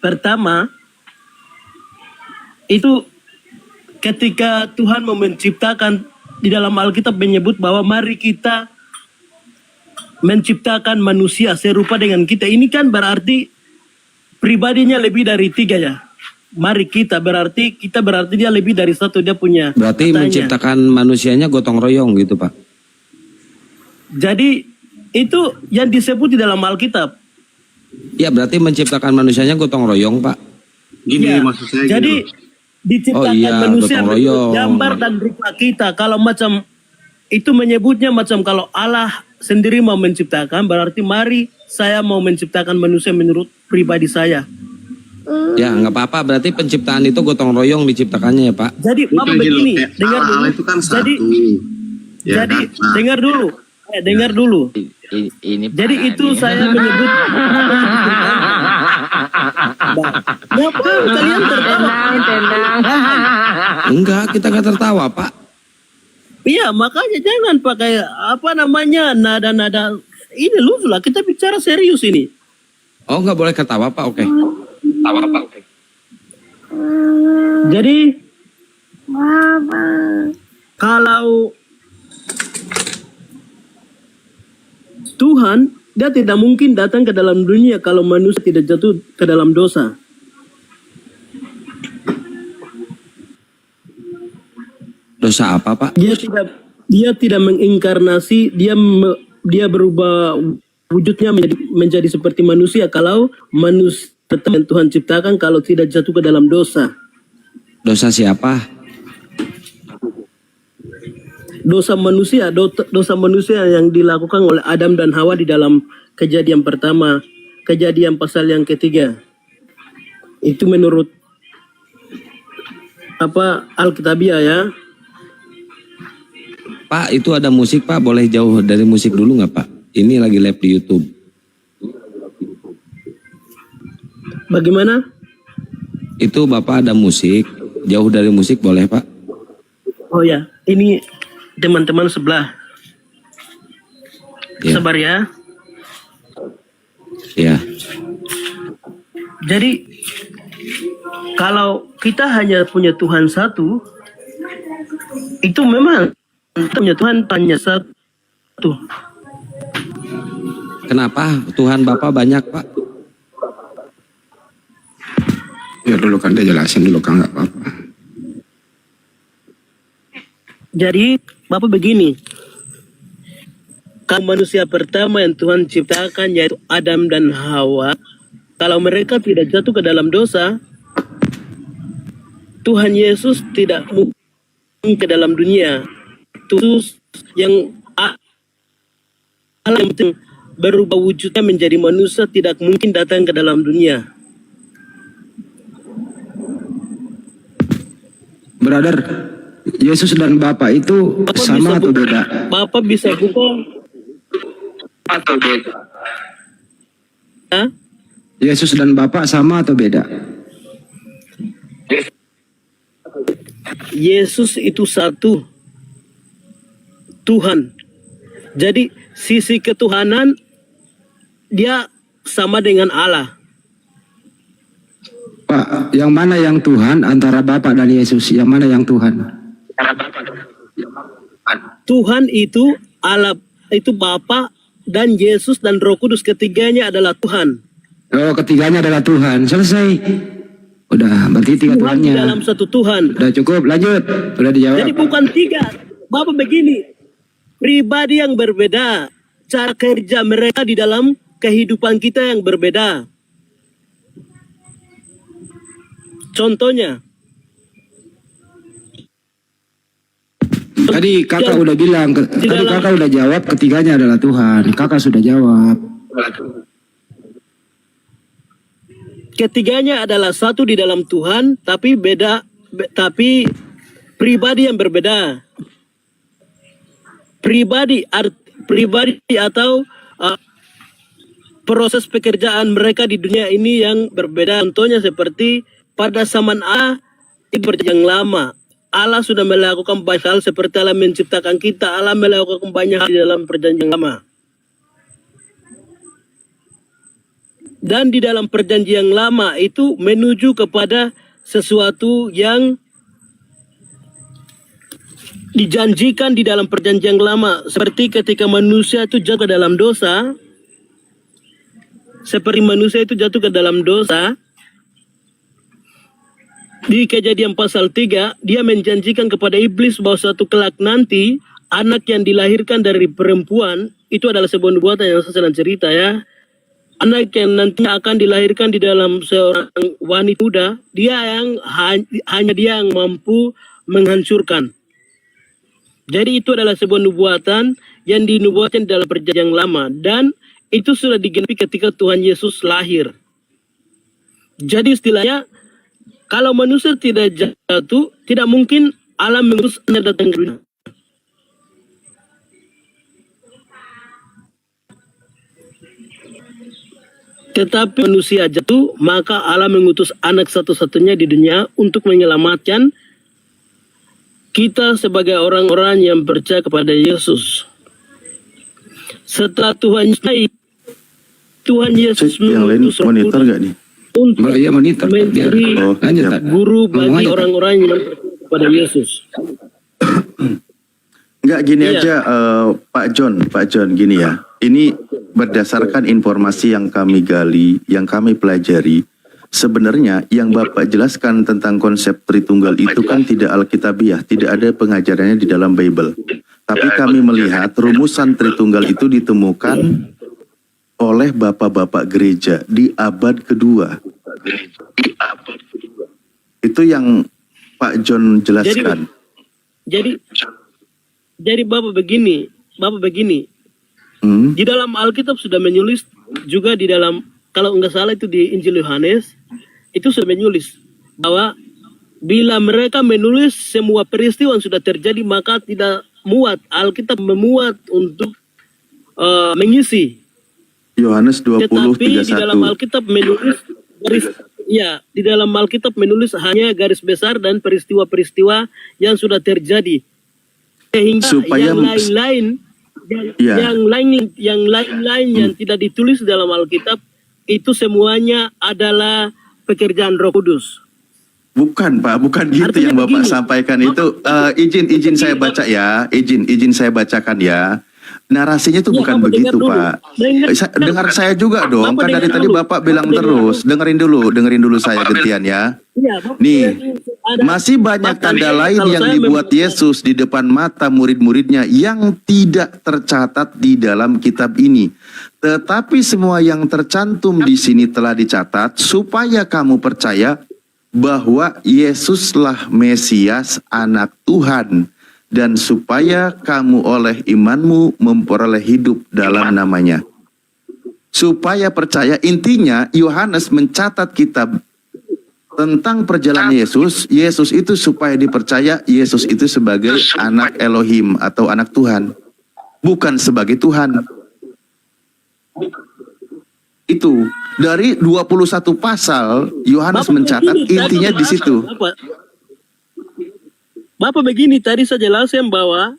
pertama, itu ketika Tuhan mau menciptakan, di dalam Alkitab menyebut bahwa mari kita menciptakan manusia serupa dengan kita. Ini kan berarti pribadinya lebih dari 3 ya. Mari kita berarti dia lebih dari 1, dia punya. Berarti katanya. menciptakan manusianya gotong royong gitu Pak. Jadi itu yang disebut di dalam Alkitab. Ya berarti menciptakan manusianya gotong royong Pak. Gini Ya, maksud saya jadi gitu. diciptakan Oh iya, manusia gotong menurut royong. gambar dan rupa kita. Kalau macam itu menyebutnya macam kalau Allah sendiri mau menciptakan, berarti mari saya mau menciptakan manusia menurut pribadi saya. Ya nggak apa-apa, berarti penciptaan itu gotong royong diciptakannya ya Pak. Jadi Bukan Bapak gitu, begini, kayak dengar dulu. Allah itu kan satu. Jadi Ya jadi kan? Nah, dengar dulu. Dengar dulu. Ini Jadi itu saya menyebut. Kenapa kalian tertawa? Enggak, kita nggak tertawa Pak. Iya, makanya jangan pakai apa namanya nada-nada ini lucu lah. Kita bicara serius ini. Oh nggak boleh ketawa Pak, oke. Ketawa Pak, oke. Jadi kalau Tuhan, dia tidak mungkin datang ke dalam dunia kalau manusia tidak jatuh ke dalam dosa. Dosa apa Pak? Dia tidak menginkarnasi, dia berubah wujudnya menjadi seperti manusia kalau manusia tetap yang Tuhan ciptakan kalau tidak jatuh ke dalam dosa. Dosa siapa? Dosa manusia yang dilakukan oleh Adam dan Hawa di dalam Kejadian pertama, Kejadian pasal yang ketiga. Itu menurut Alkitabiah ya. Pak, itu ada musik Pak, boleh jauh dari musik dulu nggak Pak? Ini lagi live di YouTube. Bagaimana? Itu Bapak ada musik, jauh dari musik boleh Pak? Oh ya, ini teman-teman sebelah. Ya. Sabar ya. Ya. Jadi kalau kita hanya punya Tuhan satu, itu memang punya Tuhan hanya satu. Kenapa Tuhan Bapak banyak Pak? Ya dulu kan dia jelasin dulu kan nggak apa-apa. Jadi Bapak begini, kalau manusia pertama yang Tuhan ciptakan yaitu Adam dan Hawa, kalau mereka tidak jatuh ke dalam dosa, Tuhan Yesus tidak mungkin ke dalam dunia. Tuhan yang Allah yang berubah wujudnya menjadi manusia tidak mungkin datang ke dalam dunia. Brother, Yesus dan Bapa itu Bapak sama atau beda? Bapak bisa buka Atau beda? Hah? Yesus dan Bapa sama atau beda? Yesus itu satu Tuhan. Jadi sisi ketuhanan dia sama dengan Allah. Pak, yang mana yang Tuhan antara Bapa dan Yesus? Yang mana yang Tuhan? Tuhan itu Allah, itu Bapa dan Yesus dan Roh Kudus, ketiganya adalah Tuhan. Oh, ketiganya adalah Tuhan. Selesai. Udah, berarti tiga Tuhan di Tuhannya. dalam satu Tuhan. Udah cukup, lanjut. Udah dijawab. Jadi bukan tiga. Bapak begini, pribadi yang berbeda, cara kerja mereka di dalam kehidupan kita yang berbeda. Contohnya, Tadi kakak udah bilang, tadi kakak udah jawab ketiganya adalah Tuhan. Kakak sudah jawab. ketiganya adalah satu di dalam Tuhan, tapi tapi pribadi yang berbeda. Pribadi atau proses pekerjaan mereka di dunia ini yang berbeda. Contohnya seperti pada zaman Allah di perjanjian lama, Allah sudah melakukan banyak hal seperti Allah menciptakan kita. Allah melakukan banyak hal di dalam perjanjian lama. Dan di dalam perjanjian lama itu menuju kepada sesuatu yang dijanjikan di dalam perjanjian lama. Seperti ketika manusia itu jatuh ke dalam dosa, di Kejadian pasal 3, dia menjanjikan kepada iblis bahwa suatu kelak nanti anak yang dilahirkan dari perempuan itu adalah sebuah nubuatan yang saya sedang cerita ya. Anak yang nantinya akan dilahirkan di dalam seorang wanita muda, dia yang hanya dia yang mampu menghancurkan. Jadi itu adalah sebuah nubuatan yang dinubuatkan dalam perjanjian lama, dan itu sudah digenapi ketika Tuhan Yesus lahir. Jadi istilahnya, kalau manusia tidak jatuh, tidak mungkin Allah mengutus anak datang ke dunia. Tetapi manusia jatuh, maka Allah mengutus anak satu-satunya di dunia untuk menyelamatkan kita sebagai orang-orang yang percaya kepada Yesus. Setelah Tuhan Yesus yang lain mengutus Roh monitor Kudus gak nih? untuk Iya monitor. menjadi guru bagi orang-orang yang percaya kepada Yesus. Enggak, gini Iya. aja Pak John gini ya. Ini berdasarkan informasi yang kami gali, yang kami pelajari. Sebenarnya yang Bapak jelaskan tentang konsep Tritunggal itu kan tidak alkitabiah, tidak ada pengajarannya di dalam Bible. Tapi kami melihat rumusan Tritunggal itu ditemukan oleh bapak-bapak gereja di abad kedua. Itu yang Pak John jelaskan. Jadi Bapak begini. Di dalam Alkitab sudah menulis juga di dalam, kalau enggak salah itu di Injil Yohanes, itu sudah menulis bahwa bila mereka menulis semua peristiwa yang sudah terjadi, maka tidak muat, Alkitab memuat untuk mengisi. Yohanes 20:31. Tetapi di dalam Alkitab menulis di dalam Alkitab menulis hanya garis besar dan peristiwa-peristiwa yang sudah terjadi. Sehingga Supaya yang lain yang tidak ditulis dalam Alkitab itu semuanya adalah pekerjaan Roh Kudus. Bukan Pak, bukan gitu Artinya yang Bapak begini. sampaikan itu. Izin saya baca ya, izin saya bacakan ya. Narasinya itu Ya, bukan Bapak begitu dengar dulu. Pak. Dengar saya juga dong, Bapak kan dari dengar tadi dulu. Bapak bilang Bapak dengar terus. Dengerin dulu saya Gentian ya. Iya, Bapak Nih, ada- masih banyak Bapak tanda dengar, lain kalau yang saya dibuat Yesus di depan mata murid-muridnya yang tidak tercatat di dalam kitab ini. Tetapi semua yang tercantum di sini telah dicatat supaya kamu percaya bahwa Yesuslah Mesias, Anak Tuhan, dan supaya kamu oleh imanmu memperoleh hidup dalam namanya. Supaya percaya, intinya Yohanes mencatat kitab tentang perjalanan Yesus. Yesus itu supaya dipercaya Yesus itu sebagai anak Elohim atau anak Tuhan, bukan sebagai Tuhan. Itu dari 21 pasal Yohanes Bapak mencatat begini, intinya di situ. Bapak begini, tadi saya jelaskan bahwa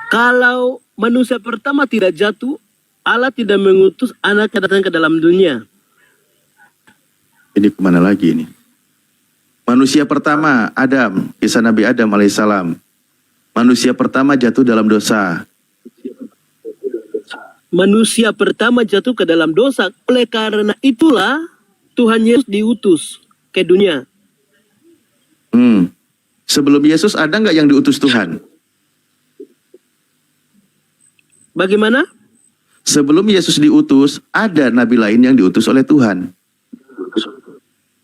kalau manusia pertama tidak jatuh, Allah tidak mengutus anaknya datang ke dalam dunia. Ini kemana lagi ini? Manusia pertama, Adam, kisah Nabi Adam alaihissalam. Manusia pertama jatuh dalam dosa. Manusia pertama jatuh ke dalam dosa. Oleh karena itulah Tuhan Yesus diutus ke dunia. Sebelum Yesus ada nggak yang diutus Tuhan? Bagaimana? Sebelum Yesus diutus, ada nabi lain yang diutus oleh Tuhan.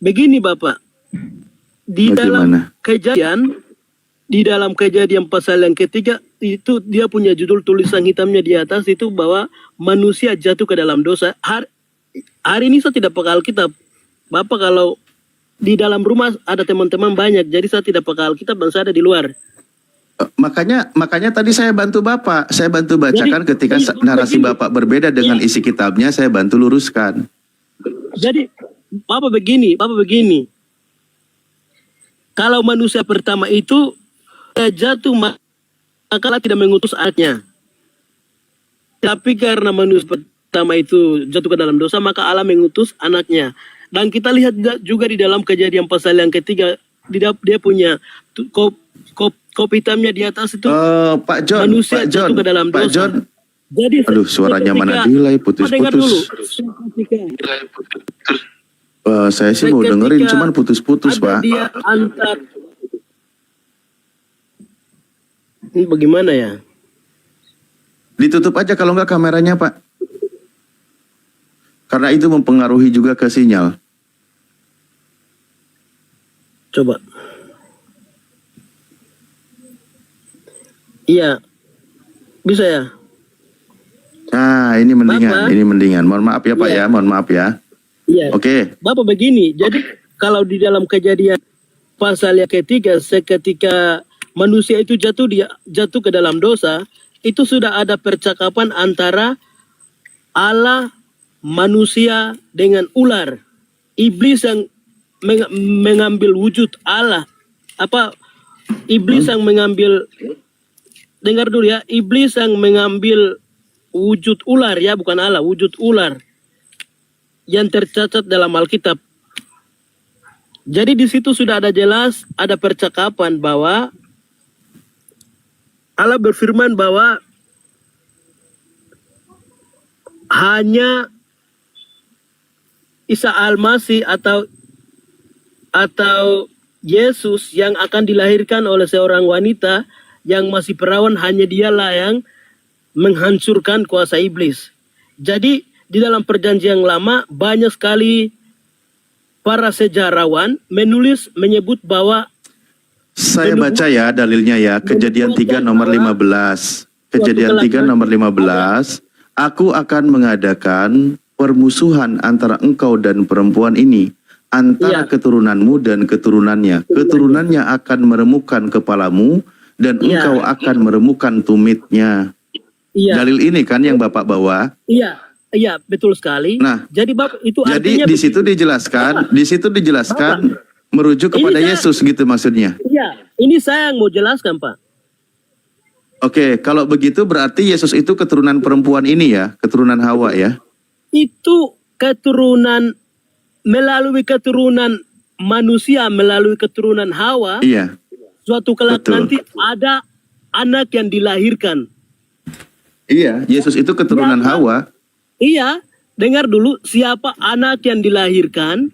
Begini Bapak, di Bagaimana? dalam kejadian pasal yang ketiga itu dia punya judul tulisan hitamnya di atas itu bahwa manusia jatuh ke dalam dosa. Hari ini saya tidak pakai Alkitab. Bapak kalau di dalam rumah ada teman-teman banyak, jadi saya tidak pakai Alkitab dan saya ada di luar. Makanya tadi saya bantu Bapak, saya bantu bacakan Jadi- ketika jadi narasi begini. Bapak berbeda dengan isi kitabnya, saya bantu luruskan. Jadi Bapak begini. Kalau manusia pertama itu jatuh, maka Allah tidak mengutus anaknya. Tapi karena manusia pertama itu jatuh ke dalam dosa, maka Allah mengutus anaknya. Dan kita lihat juga di dalam Kejadian pasal yang ketiga, dia punya kopi hitamnya di atas itu. Pak John, manusia jatuh ke dalam Pak dosa. John. Jadi Aduh, suaranya mana delay, dengar dulu. putus-putus. Saya sih mau dengerin, cuman putus-putus, Pak. Dia antar. Ini bagaimana ya? Ditutup aja kalau nggak kameranya, Pak. Karena itu mempengaruhi juga ke sinyal. Coba. Iya. Bisa ya? Nah, ini mendingan, Bapak. ini mendingan. Mohon maaf ya, Pak Iya. ya, mohon maaf ya. Iya. Oke. Bapak begini, jadi kalau di dalam Kejadian pasal yang ketiga, seketika manusia itu jatuh ke dalam dosa, itu sudah ada percakapan antara Allah, manusia dengan ular. Iblis yang mengambil wujud Allah. Iblis yang mengambil, dengar dulu ya, iblis yang mengambil wujud ular ya, bukan Allah, wujud ular yang tercatat dalam Alkitab. Jadi di situ sudah ada jelas, ada percakapan bahwa Allah berfirman bahwa hanya Isa Al-Masih atau Yesus yang akan dilahirkan oleh seorang wanita yang masih perawan, hanya dialah yang menghancurkan kuasa iblis. Jadi di dalam perjanjian lama banyak sekali para sejarawan menyebut bahwa Saya baca ya dalilnya ya, Kejadian 3 nomor 15. Kejadian 3 nomor 15. Aku akan mengadakan permusuhan antara engkau dan perempuan ini, antara keturunanmu dan keturunannya. Keturunannya akan meremukkan kepalamu dan engkau akan meremukkan tumitnya. Dalil ini kan yang Bapak bawa? Iya, betul sekali. Nah, jadi Bapak itu jadi artinya di situ dijelaskan, merujuk kepada Yesus gitu maksudnya. Iya, ini saya yang mau jelaskan, Pak. Oke, kalau begitu berarti Yesus itu keturunan perempuan ini ya, keturunan Hawa ya? Itu keturunan, melalui keturunan manusia, melalui keturunan Hawa. Iya. Suatu kelak Betul. nanti ada anak yang dilahirkan. Iya, Yesus itu keturunan Hawa. Iya, dengar dulu, siapa anak yang dilahirkan?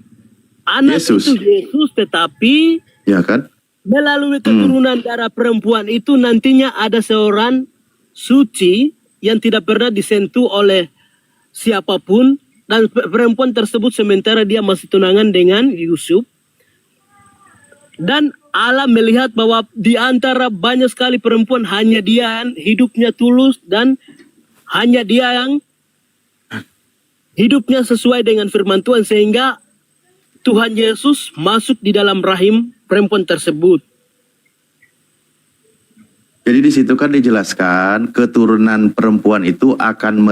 Anak Yesus. itu Yesus, tetapi Ya kan? melalui keturunan darah perempuan itu nantinya ada seorang suci yang tidak pernah disentuh oleh siapapun, dan perempuan tersebut sementara dia masih tunangan dengan Yusuf. Dan Allah melihat bahwa di antara banyak sekali perempuan, hanya dia yang hidupnya tulus dan hanya dia yang hidupnya sesuai dengan firman Tuhan, sehingga Tuhan Yesus masuk di dalam rahim perempuan tersebut. Jadi di situ kan dijelaskan keturunan perempuan itu akan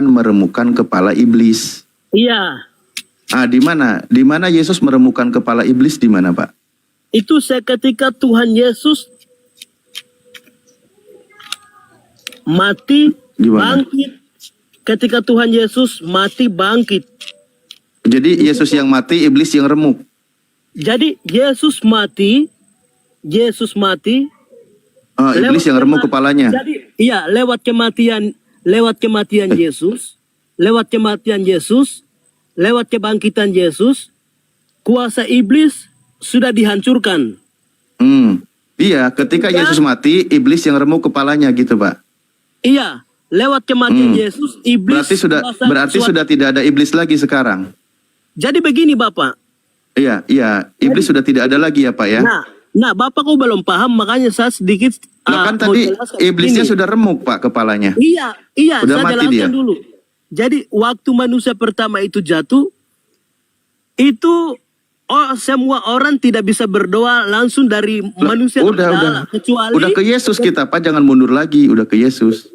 meremukkan kepala iblis. Iya, Ah, di mana? Di mana Yesus meremukkan kepala iblis, di mana, Pak? itu seketika Tuhan Yesus mati, Gimana? bangkit. Ketika Tuhan Yesus mati, bangkit. Jadi Yesus yang mati, iblis yang remuk. Jadi Yesus mati, Iblis yang remuk kepalanya. Jadi iya, lewat kematian Yesus, lewat kebangkitan Yesus, kuasa iblis sudah dihancurkan. Iya, ketika Yesus mati, iblis yang remuk kepalanya gitu, Pak. Iya, lewat kematian Yesus, iblis Berarti sudah tidak ada iblis lagi sekarang. Jadi begini, Bapak. Iya, iblis sudah tidak ada lagi ya, Pak ya. Nah, Bapak kok belum paham, makanya saya sedikit Kan mau tadi jelaskan iblisnya begini. sudah remuk, Pak, kepalanya. Iya, Udah saya mati jelaskan dia. dulu. Jadi waktu manusia pertama itu jatuh, itu semua orang tidak bisa berdoa langsung dari manusia kepada Allah, kecuali Udah ke Yesus kita, Pak, jangan mundur lagi, udah ke Yesus.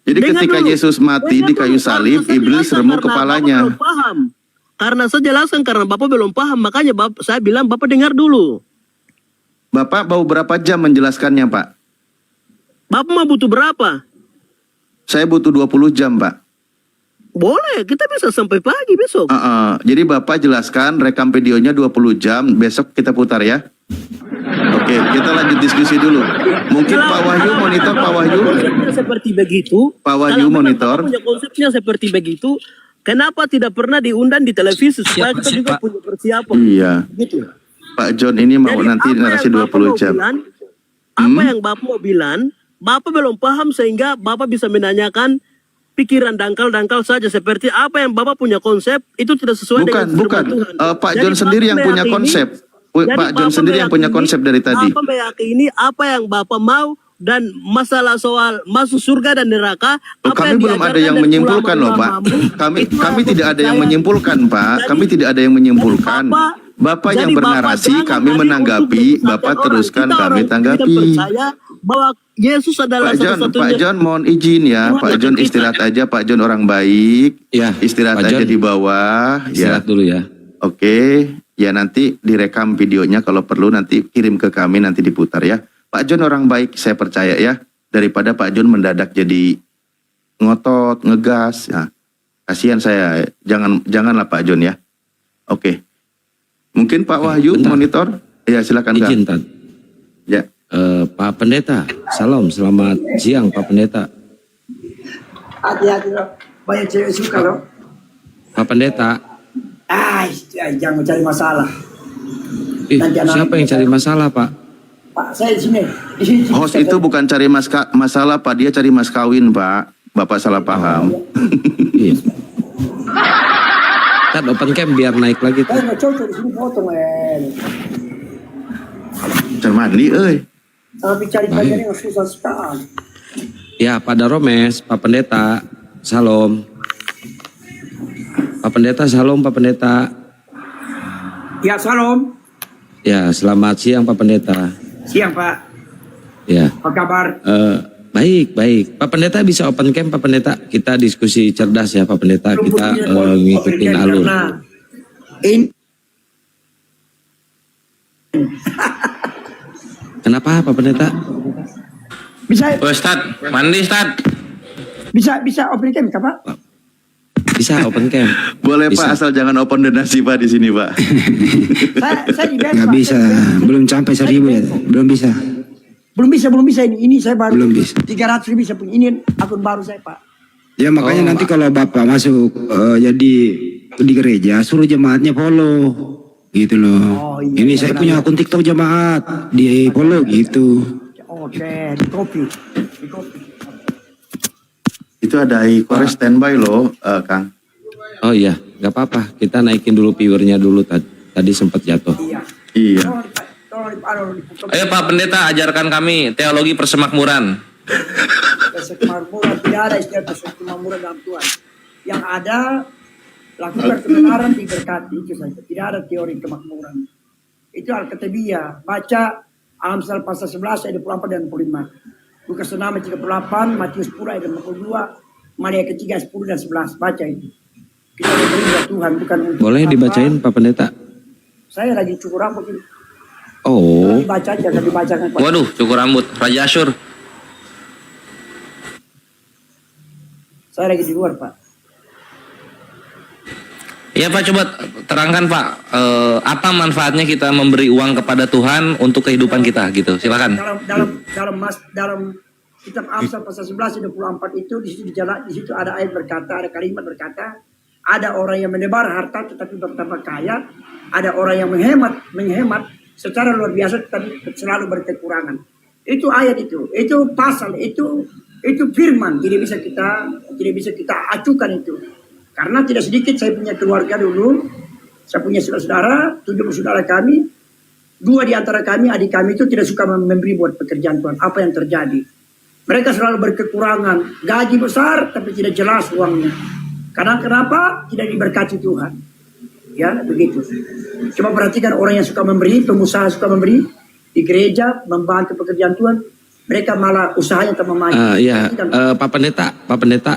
Jadi Dengar ketika dulu. Yesus mati di kayu salib, Saya iblis jelaskan remuk karena kepalanya. Bapak belum paham. Karena saya jelaskan karena Bapak belum paham, makanya saya bilang Bapak dengar dulu. Bapak mau berapa jam menjelaskannya, Pak? Bapak mau butuh berapa? Saya butuh 20 jam, Pak. Boleh, kita bisa sampai pagi besok. Jadi Bapak jelaskan rekam videonya 20 jam, besok kita putar ya. Oke, kita lanjut diskusi dulu. Mungkin Pak Wahyu monitor, Pak Wahyu. Konsepnya seperti begitu. Pak Wahyu Kalau memang monitor. Bapak punya konsepnya seperti begitu, kenapa tidak pernah diundang di televisi supaya kita juga punya persiapan? Iya. Gitu. Pak John ini mau Jadi, nanti apa narasi yang Bapak 20 mau jam. bilang, apa yang Bapak mau bilang, Bapak belum paham sehingga Bapak bisa menanyakan pikiran dangkal-dangkal saja seperti apa yang Bapak punya konsep itu tidak sesuai dengan firman Tuhan. Pak Jadi John sendiri Bapak yang punya meyakini- konsep. jadi Pak John Bapak sendiri yang punya meyakini- konsep dari tadi. Bapak meyakini apa yang Bapak mau dan masalah soal masuk surga dan neraka. Oh, apa kami belum ada yang diajarkan dari menyimpulkan loh, Pak. ulama-ulamamu, Kami itu tidak ada yang saya- menyimpulkan, Pak. Jadi- Kami tidak ada yang menyimpulkan. Bapak Bapak yang jadi bernarasi, Bapak kami jangan menanggapi, tadi untuk Bapak menyesatkan teruskan, orang. Kita kami orang tidak tanggapi. percaya bahwa Yesus adalah Pak John, satu-satunya. Pak John mohon izin ya, Tuhan Pak yang John kita- istirahat aja, Pak John orang baik. Ya, Istirahat Pak aja John, di bawah. istirahat dulu ya. Oke, ya nanti direkam videonya kalau perlu nanti kirim ke kami nanti diputar ya. Pak John orang baik, saya percaya ya. Daripada Pak John mendadak jadi ngotot, ngegas. Ya. Kasihan saya, janganlah Pak John ya. Oke. Mungkin Pak Wahyu bentar. monitor. Ya silakan Kak. Izin, Tad. Ya. Pak Pendeta, salam, selamat siang Pak Pendeta. Hati-hati loh, banyak cewek suka loh. Pak Pendeta, Jangan cari masalah. Nanti anak- siapa yang cari masalah Pak? Pak, saya di sini. Di sini. Host itu bukan cari masalah Pak, dia cari mas kawin Pak. Bapak salah paham. Iya. Tad open cam biar naik lagi. Saya nggak cocok di sini foto men. Jangan mandi, Tapi cari pacar yang susah sekali. Ya, Pak Daromes, Pak Pendeta, salam. Pak Pendeta, salam Pak Pendeta. Ya salam. Ya, selamat siang Pak Pendeta. Siang Pak. Ya. Apa kabar? Baik, baik. Pak Pendeta bisa open cam Pak Pendeta. Kita diskusi cerdas ya Pak Pendeta. Kita ngikutin alur. Ini Kenapa Pak Pendeta? bisa Ustad, mandi Ustad. bisa open cam Pak? Bisa open cam. Boleh Bisa. Pak, asal jangan open donasi Pak di sini Pak. Saya di best, Nggak Pak. bisa, belum sampai 1.000 ya, belum bisa. Belum bisa ini saya baru. Belum bisa. 300 bisa punya ini akun baru saya Pak. Ya makanya Oh, nanti kalau Bapak masuk jadi di gereja, suruh jemaatnya follow, gitu loh. iya, Ini saya punya akun TikTok jemaat, di follow gitu. Oke, di copy. Itu ada Ikore standby loh, Kang. Oh iya, nggak apa-apa. Kita naikin dulu viewernya dulu. Tadi sempat jatuh. Iya. Ayo Pak Pendeta, ajarkan kami teologi persemakmuran. Kemakmuran tidak ada istilah kemakmuran dalam Tuhan. Yang ada lakukan kebenaran diberkati itu saja. Tidak ada teori kemakmuran. Itu Alkitabiah. Baca Amsal pasal 11 ayat 24 dan 25. Lukas 6 ayat 38, Matius 10 ayat 52, Maria ketiga 10 dan 11. Baca itu. Kita beribadah Tuhan bukan untuk Boleh apa. dibacain Pak Pendeta? Saya lagi cukur rambut ini. Oh. Dibaca aja, kan dibacakan. Waduh, cukur rambut. Raja Asyur. Saya lagi di luar Pak. Iya Pak, coba terangkan Pak, apa manfaatnya kita memberi uang kepada Tuhan untuk kehidupan kita gitu. Silakan. Dalam kitab Amsal pasal 11 ayat 24 itu di situ ada ayat berkata, ada kalimat berkata, ada orang yang menebar harta tetapi bertambah kaya, ada orang yang menghemat secara luar biasa tetapi selalu berkekurangan. Itu ayat itu pasal itu firman, tidak bisa kita acukan itu. Karena tidak sedikit saya punya keluarga dulu, saya punya saudara-saudara, 7 saudara kami, 2 di antara kami, adik kami itu tidak suka memberi buat pekerjaan Tuhan. Apa yang terjadi? Mereka selalu berkekurangan, gaji besar tapi tidak jelas uangnya. Karena kenapa? Tidak diberkati Tuhan. Ya, begitu. Coba perhatikan orang yang suka memberi, pengusaha suka memberi, di gereja, membantu pekerjaan Tuhan, mereka malah usahanya tambah maju. Iya, Pak Pendeta,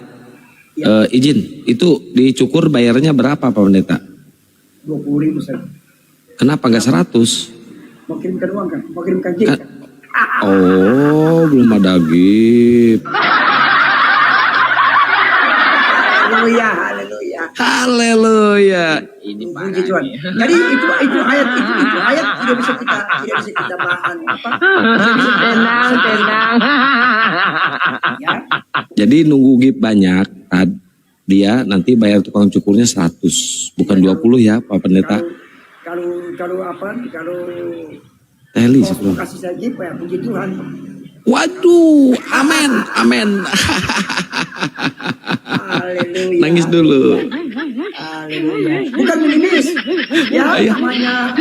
izin, itu dicukur bayarnya berapa Pak Pendeta? 20.000 saja. Kenapa nggak 100? Mau kirimkan uang kan? Mau kirimkan gift kan? Oh, belum ada gift. Haleluya, haleluya. Haleluya. Ini Puji Tuhan. Jadi itu ayat tidak bisa kita bahan apa? Tenang. Ya. Jadi nunggu gift banyak, dia nanti bayar tukang cukurnya 100, bukan 20 ya Pak Pendeta. Kalau Teli mau sebelum. kasih saya gift ya, puji Tuhan. Waduh, amin. Haleluya. Nangis dulu. Haleluya. Bukan minimis. Ya, namanya.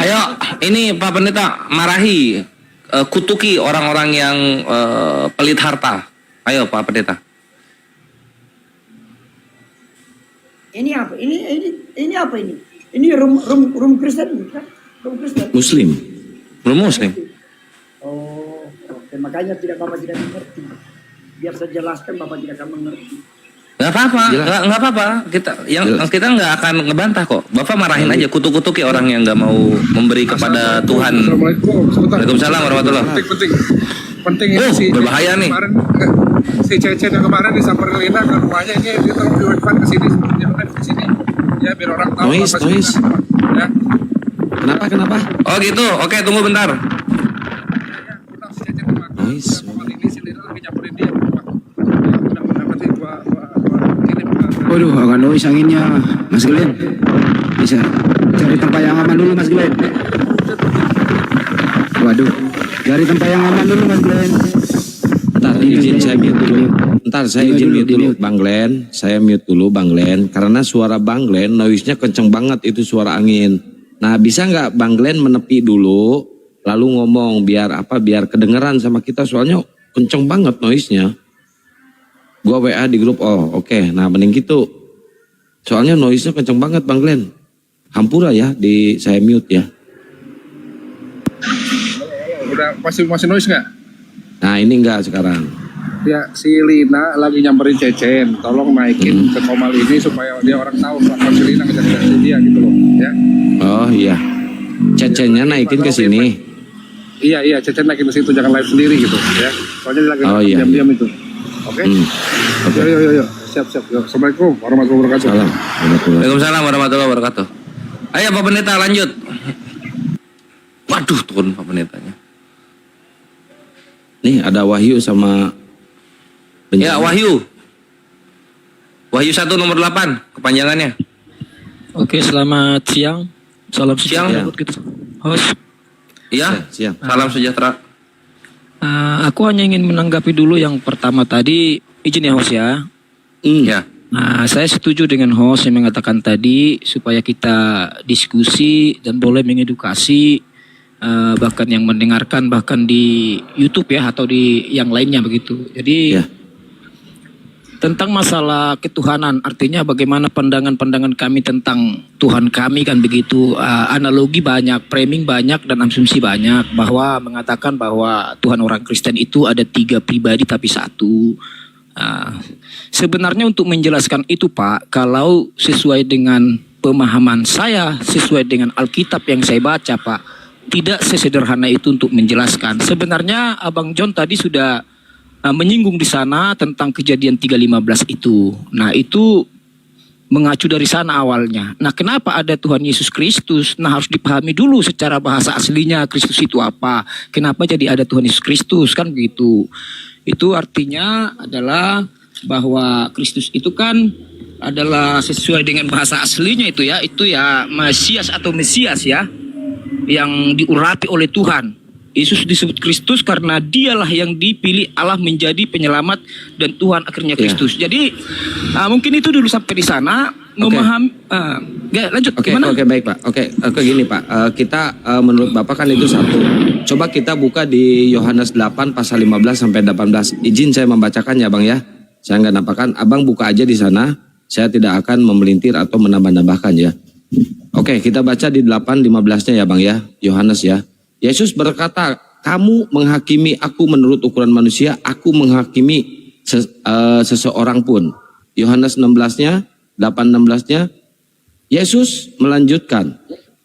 Ayo, ini Pak Pendeta marahi, kutuki orang-orang yang pelit harta. Ayo Pak Pendeta. Ini apa? Ini apa ini? Ini room Kristen kan? Room Kristen. Muslim. Belum muslim. Oh, oke. Makanya Bapak tidak mengerti. Biar saya jelaskan Bapak tidak akan mengerti. Nggak apa-apa, nggak apa-apa. Kita nggak akan ngebantah kok. Bapak marahin aja, kutuk-kutuki orang yang nggak mau memberi kepada Tuhan. Waalaikumsalam warahmatullahi wabarakatuh. Penting ini berbahaya nih. Kemarin, si Cece yang kemarin disamperin Lina ke rumahnya, ini dia tolong diwebkan ke sini, jangan ke sini. Ya biar orang tahu. Noise. Ya. Kenapa? Oh gitu. Oke, tunggu bentar. Noise. Ini si Lina lagi nyamperin dia. Nanti gua kirim ke. Waduh, agak noise anginnya, Mas Glenn. Bisa cari tempat yang aman dulu, Mas Glenn. Waduh, cari tempat yang aman dulu, Mas Glenn. Ntar izin saya mute dulu. Ntar saya izin mute dulu, Bang Glenn. Saya mute dulu, Bang Glenn. Karena suara Bang Glenn, noise-nya kenceng banget itu suara angin. Nah, bisa nggak Bang Glenn menepi dulu, lalu ngomong biar kedengeran sama kita. Soalnya kenceng banget noise-nya. Gua WA di grup, oke. Nah, mending gitu. Soalnya noise-nya kenceng banget, Bang Glenn. Hampura ya, saya mute ya. Udah masih noise nggak? Nah, ini enggak sekarang. Ya, si Lina lagi nyamperin Cecen, tolong naikin ke komal ini supaya dia orang tahu kalau si Lina ngejar-ngejar dia gitu loh, ya. Oh iya, Cecennya naikin ke sini. Iya, Cecen naikin ke situ, jangan live sendiri gitu, ya. Soalnya dia lagi diam-diam itu. Oke? Oke. Yo. Siap. Yo. Assalamualaikum warahmatullahi wabarakatuh. Waalaikumsalam warahmatullahi wabarakatuh. Ayo Pak Pendeta lanjut. Waduh, turun Pak Pendetanya. Nih ada Wahyu sama Ya, Wahyu 1 nomor 8 kepanjangannya. Oke, selamat siang. Salam sejahtera buat kita. Host. Iya, siang. Salam sejahtera. Aku hanya ingin menanggapi dulu yang pertama tadi, izin ya host ya. Ya. Nah, saya setuju dengan host yang mengatakan tadi supaya kita diskusi dan boleh mengedukasi bahkan yang mendengarkan bahkan di YouTube ya atau di yang lainnya begitu. Jadi tentang masalah ketuhanan, artinya bagaimana pandangan-pandangan kami tentang Tuhan kami kan begitu. Analogi banyak, framing banyak dan asumsi banyak bahwa mengatakan bahwa Tuhan orang Kristen itu ada 3 pribadi tapi satu. Sebenarnya untuk menjelaskan itu Pak, kalau sesuai dengan pemahaman saya, sesuai dengan Alkitab yang saya baca Pak, tidak sesederhana itu untuk menjelaskan. Sebenarnya Abang John tadi sudah menyinggung di sana tentang kejadian 3:15 itu. Nah itu mengacu dari sana awalnya. Nah kenapa ada Tuhan Yesus Kristus? Nah harus dipahami dulu secara bahasa aslinya Kristus itu apa. Kenapa jadi ada Tuhan Yesus Kristus kan begitu. Itu artinya adalah bahwa Kristus itu kan adalah sesuai dengan bahasa aslinya itu ya Mesias atau Mesias ya. Yang diurapi oleh Tuhan. Yesus disebut Kristus karena dialah yang dipilih Allah menjadi penyelamat dan Tuhan akhirnya Kristus. Jadi mungkin itu dulu sampai di sana memahami. Lanjut. Gimana? Oke, baik Pak. Oke, gini Pak. Kita menurut Bapak kan itu satu. Coba kita buka di Yohanes 8 pasal 15 sampai 18. Izin saya membacakannya Bang ya. Saya nggak nampakkan. Abang buka aja di sana. Saya tidak akan memelintir atau menambah-nambahkan ya. Oke, kita baca di 8:15-nya ya Bang ya. Yohanes ya. Yesus berkata, kamu menghakimi aku menurut ukuran manusia, aku menghakimi seseorang pun. Yohanes 16-nya, 8:16-nya Yesus melanjutkan,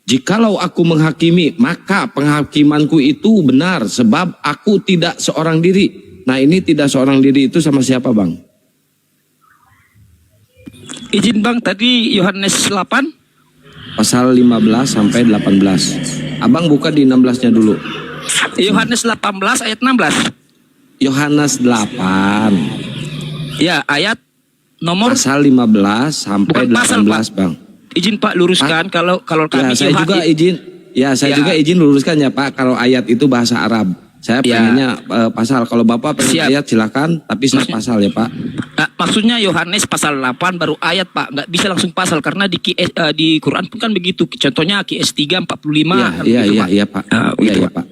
jikalau aku menghakimi, maka penghakimanku itu benar, sebab aku tidak seorang diri. Nah, ini tidak seorang diri itu sama siapa, Bang? Izin Bang, tadi Yohanes 8 Pasal 15 sampai 18. Abang buka di 16-nya dulu. Yohanes 18 ayat 16. Yohanes 8. Ya, ayat nomor Pasal 15 sampai bukan pasal, 18, Bang. Izin Pak luruskan kalau Ya, kami saya juga izin. Ya, saya juga izin luruskan ya, Pak. Kalau ayat itu bahasa Arab. Saya pengennya pasal. Kalau Bapak pengen ayat silakan, tapi saya pasal ya, Pak. Nah, maksudnya Yohanes pasal 8 baru ayat, Pak. Nggak bisa langsung pasal karena di Quran pun kan begitu. Contohnya QS 3 45. Iya, Pak. Iya, Pak.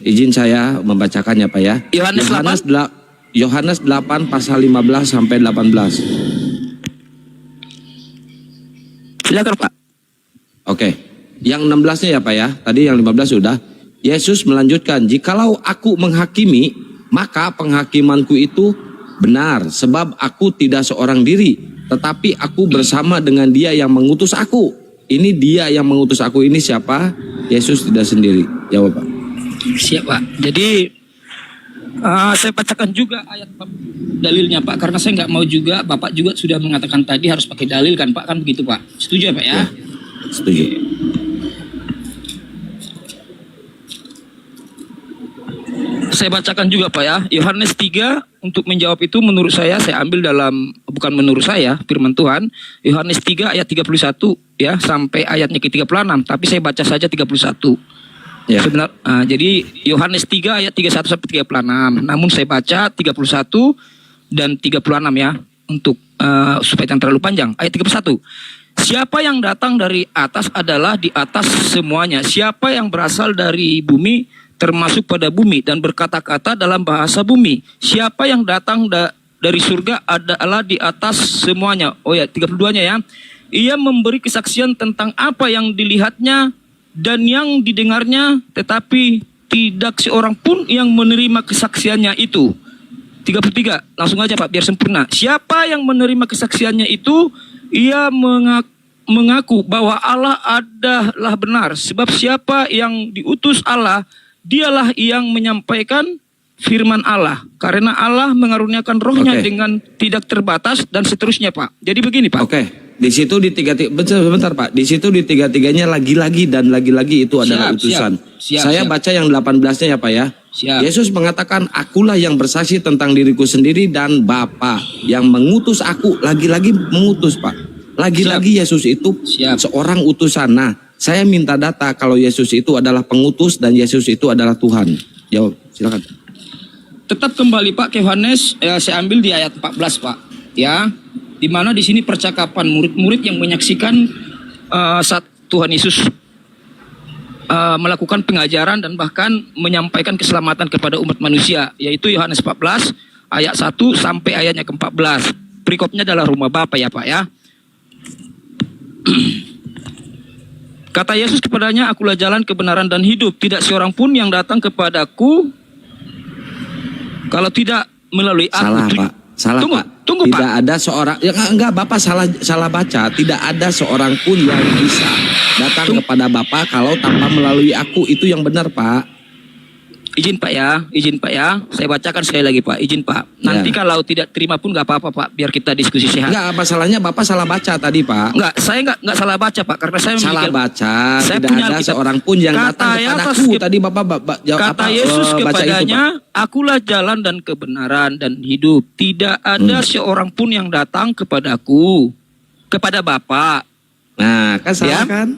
Izin saya membacakannya, Pak ya. Yohanes 8 pasal 15 sampai 18. Silakan, Pak. Oke. Yang 16-nya ya, Pak ya. Tadi yang 15 sudah. Yesus melanjutkan, jikalau aku menghakimi, maka penghakimanku itu benar, sebab aku tidak seorang diri, tetapi aku bersama dengan Dia yang mengutus aku. Ini Dia yang mengutus aku, ini siapa? Yesus tidak sendiri. Jawab, Pak. Siap, Pak. Jadi saya bacakan juga ayat dalilnya, Pak, karena saya nggak mau juga, Bapak juga sudah mengatakan tadi harus pakai dalil kan, Pak, kan begitu, Pak. Setuju ya, Pak ya? Setuju. Saya bacakan juga, Pak ya. Yohanes 3 untuk menjawab itu menurut saya ambil dalam, bukan menurut saya, firman Tuhan. Yohanes 3 ayat 31 ya sampai ayatnya ke 36, tapi saya baca saja 31. Ya. Jadi Yohanes 3 ayat 31 sampai 36. Namun saya baca 31 dan 36 ya untuk supaya tidak terlalu panjang. Ayat 31. Siapa yang datang dari atas adalah di atas semuanya. Siapa yang berasal dari bumi termasuk pada bumi dan berkata-kata dalam bahasa bumi. Siapa yang datang dari surga adalah di atas semuanya. Oh ya, 32-nya ya. Ia memberi kesaksian tentang apa yang dilihatnya dan yang didengarnya, tetapi tidak seorang pun yang menerima kesaksiannya itu. 33, langsung aja Pak, biar sempurna. Siapa yang menerima kesaksiannya itu, ia mengaku bahwa Allah adalah benar. Sebab siapa yang diutus Allah, dialah yang menyampaikan firman Allah. Karena Allah mengaruniakan rohnya dengan tidak terbatas dan seterusnya, Pak. Jadi begini, Pak. Di situ di bentar Pak. Di situ di tiga-tiganya lagi-lagi dan lagi-lagi itu adalah utusan. Saya baca yang 18-nya ya, Pak ya. Yesus mengatakan, akulah yang bersaksi tentang diriku sendiri dan Bapa yang mengutus aku. Lagi-lagi mengutus, Pak. Lagi-lagi Yesus itu seorang utusan. Nah, saya minta data kalau Yesus itu adalah pengutus dan Yesus itu adalah Tuhan. Jawab, silakan. Tetap kembali Pak ke Yohanes, saya ambil di ayat 14 Pak. Ya, di mana di sini percakapan murid-murid yang menyaksikan saat Tuhan Yesus melakukan pengajaran dan bahkan menyampaikan keselamatan kepada umat manusia, yaitu Yohanes 14 ayat 1 sampai ayatnya ke-14. Perikopnya adalah rumah Bapa ya Pak ya. Kata Yesus kepadanya, akulah jalan, kebenaran dan hidup. Tidak seorang pun yang datang kepadaku kalau tidak melalui aku. Salah Pak, salah tunggu, Pak. Tunggu tidak Pak. ada seorang, ya enggak Bapak salah baca. Tidak ada seorang pun yang bisa datang kepada Bapak kalau tanpa melalui aku. Itu yang benar Pak. Izin Pak ya, saya bacakan sekali lagi Pak, izin Pak. Nanti kalau tidak terima pun nggak apa-apa Pak, biar kita diskusi sehat. Enggak, masalahnya Bapak salah baca tadi Pak. Enggak, saya enggak salah baca Pak, karena saya salah baca. Saya tidak punya ada seorang pun yang datang kepadaku. Tadi Bapak kata Yesus kepadanya, akulah jalan dan kebenaran dan hidup. Tidak ada seorang pun yang datang kepadaku, kepada Bapa. Nah, kan salah kan?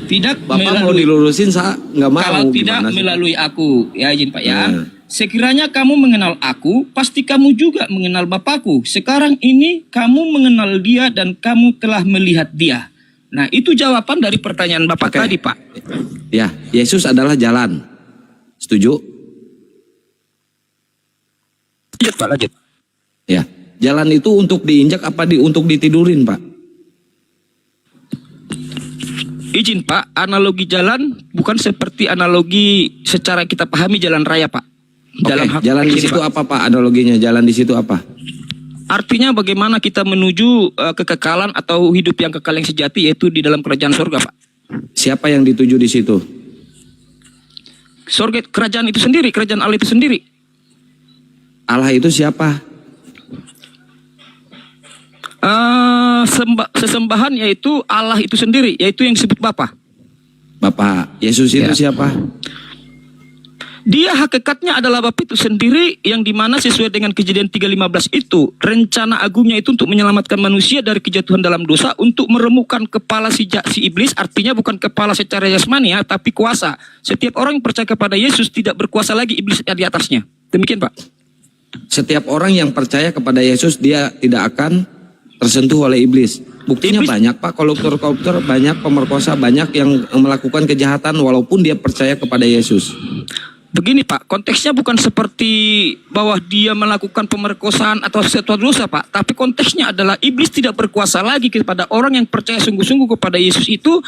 Tidak Bapak mau dilurusin, saya nggak mau. Kalau tidak melalui aku, ya izin Pak ya. Sekiranya kamu mengenal aku, pasti kamu juga mengenal Bapakku. Sekarang ini kamu mengenal Dia dan kamu telah melihat Dia. Nah, itu jawaban dari pertanyaan Bapak tadi, Pak. Ya, Yesus adalah jalan. Setuju? Lanjut, Pak, lanjut. Ya, jalan itu untuk diinjak apa untuk ditidurin, Pak? Izin Pak, analogi jalan bukan seperti analogi secara kita pahami jalan raya Pak. Jalan di situ apa Pak? Analoginya jalan di situ apa? Artinya bagaimana kita menuju kekekalan atau hidup yang kekal yang sejati, yaitu di dalam kerajaan surga, Pak. Siapa yang dituju di situ? Surga, kerajaan itu sendiri, kerajaan Allah itu sendiri. Allah itu siapa? Sesembahan yaitu Allah itu sendiri, yaitu yang disebut Bapa. Bapak. Yesus itu siapa? Dia hakikatnya adalah Bapa itu sendiri, yang dimana sesuai dengan Kejadian 3:15 itu, rencana agungnya itu untuk menyelamatkan manusia dari kejatuhan dalam dosa, untuk meremukkan kepala si iblis. Artinya bukan kepala secara jasmani ya, tapi kuasa. Setiap orang yang percaya kepada Yesus tidak berkuasa lagi iblis di atasnya. Demikian, Pak. Setiap orang yang percaya kepada Yesus, dia tidak akan tersentuh oleh iblis. Buktinya banyak, Pak, koruptor, banyak pemerkosa, banyak yang melakukan kejahatan walaupun dia percaya kepada Yesus. Begini, Pak, konteksnya bukan seperti bahwa dia melakukan pemerkosaan atau sesuatu dosa, Pak. Tapi konteksnya adalah iblis tidak berkuasa lagi kepada orang yang percaya sungguh-sungguh kepada Yesus itu.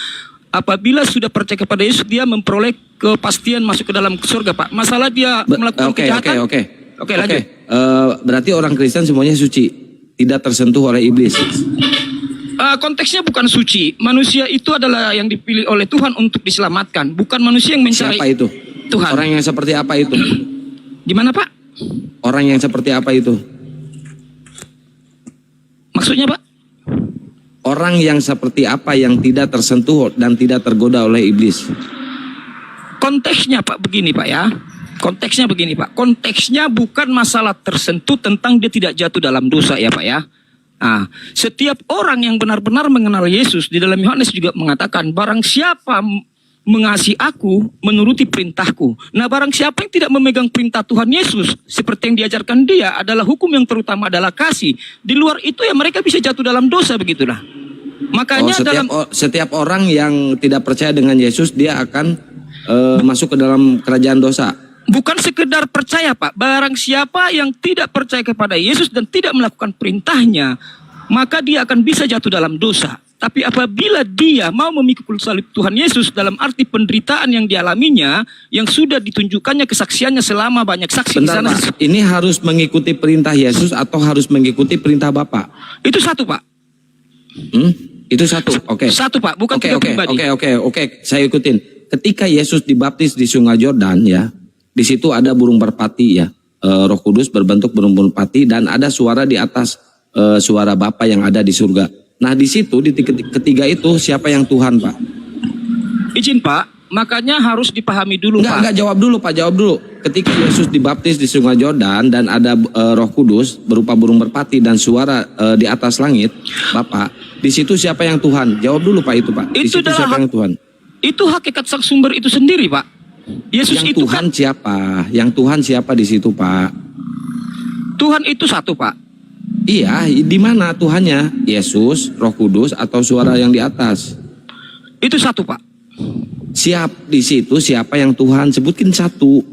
Apabila sudah percaya kepada Yesus, dia memperoleh kepastian masuk ke dalam surga, Pak. Masalah dia melakukan kejahatan. Oke, lanjut. Berarti orang Kristen semuanya suci, tidak tersentuh oleh iblis. Konteksnya bukan suci. Manusia itu adalah yang dipilih oleh Tuhan untuk diselamatkan, bukan manusia yang mencari. Siapa itu? Tuhan. Orang yang seperti apa itu? Gimana, Pak? Orang yang seperti apa itu? Maksudnya, Pak? Orang yang seperti apa yang tidak tersentuh dan tidak tergoda oleh iblis? Konteksnya, Pak, begini, Pak ya. Konteksnya begini, Pak. Konteksnya bukan masalah tersentuh tentang dia tidak jatuh dalam dosa ya, Pak ya. Nah, setiap orang yang benar-benar mengenal Yesus, di dalam Yohanes juga mengatakan, barang siapa mengasihi aku, menuruti perintahku. Nah, barang siapa yang tidak memegang perintah Tuhan Yesus, seperti yang diajarkan dia, adalah hukum yang terutama adalah kasih. Di luar itu ya mereka bisa jatuh dalam dosa, begitulah. Makanya setiap orang yang tidak percaya dengan Yesus, dia akan masuk ke dalam kerajaan dosa. Bukan sekedar percaya, Pak. Barang siapa yang tidak percaya kepada Yesus dan tidak melakukan perintahnya, maka dia akan bisa jatuh dalam dosa. Tapi apabila dia mau memikul salib Tuhan Yesus dalam arti penderitaan yang dialaminya, yang sudah ditunjukkannya kesaksiannya selama banyak saksi di sana. Pak, ini harus mengikuti perintah Yesus atau harus mengikuti perintah Bapa? Itu satu, Pak. Itu satu. Oke. Satu, Pak, bukan tiga pribadi. Oke, saya ikutin. Ketika Yesus dibaptis di Sungai Yordan ya, di situ ada burung merpati ya, Roh Kudus berbentuk burung merpati, dan ada suara di atas, suara Bapa yang ada di surga. Nah, di situ di ketiga itu siapa yang Tuhan, Pak? Izin, Pak, makanya harus dipahami dulu, Pak. Enggak, jawab dulu. Ketika Yesus dibaptis di Sungai Yordan dan ada Roh Kudus berupa burung merpati dan suara di atas langit, Bapak, di situ siapa yang Tuhan? Jawab dulu, Pak, itu, Pak. Di situ siapa yang Tuhan? Itu hakikat sang sumber itu sendiri, Pak. Yesus yang itu Tuhan siapa? Yang Tuhan siapa di situ, Pak? Tuhan itu satu, Pak. Iya, di mana Tuhannya? Yesus, Roh Kudus, atau suara yang di atas? Itu satu, Pak. Di situ siapa yang Tuhan? Sebutkin satu.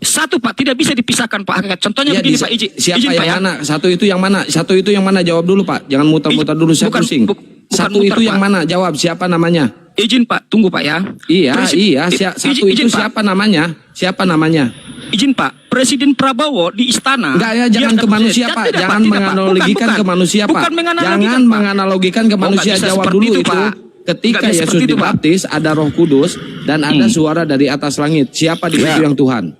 Satu, Pak, tidak bisa dipisahkan, Pak. Hakikat. Contohnya begini, Pak. Siapa izin, yang Pak, mana? Satu itu yang mana? Satu itu yang mana? Jawab dulu, Pak. Jangan muter-muter dulu, saya pusing. Satu muter, itu Pak. yang mana? Jawab, siapa namanya? Izin, Pak, tunggu, Pak ya. Satu itu siapa namanya? Siapa namanya? Izin, Pak, Presiden Prabowo di istana. Enggak ya, jangan ke manusia, Pak. Jangan menganalogikan ke manusia, Pak. Jangan menganalogikan ke manusia. Jawab dulu itu. Ketika Yesus dibaptis, ada Roh Kudus dan ada suara dari atas langit. Siapa di situ yang Tuhan?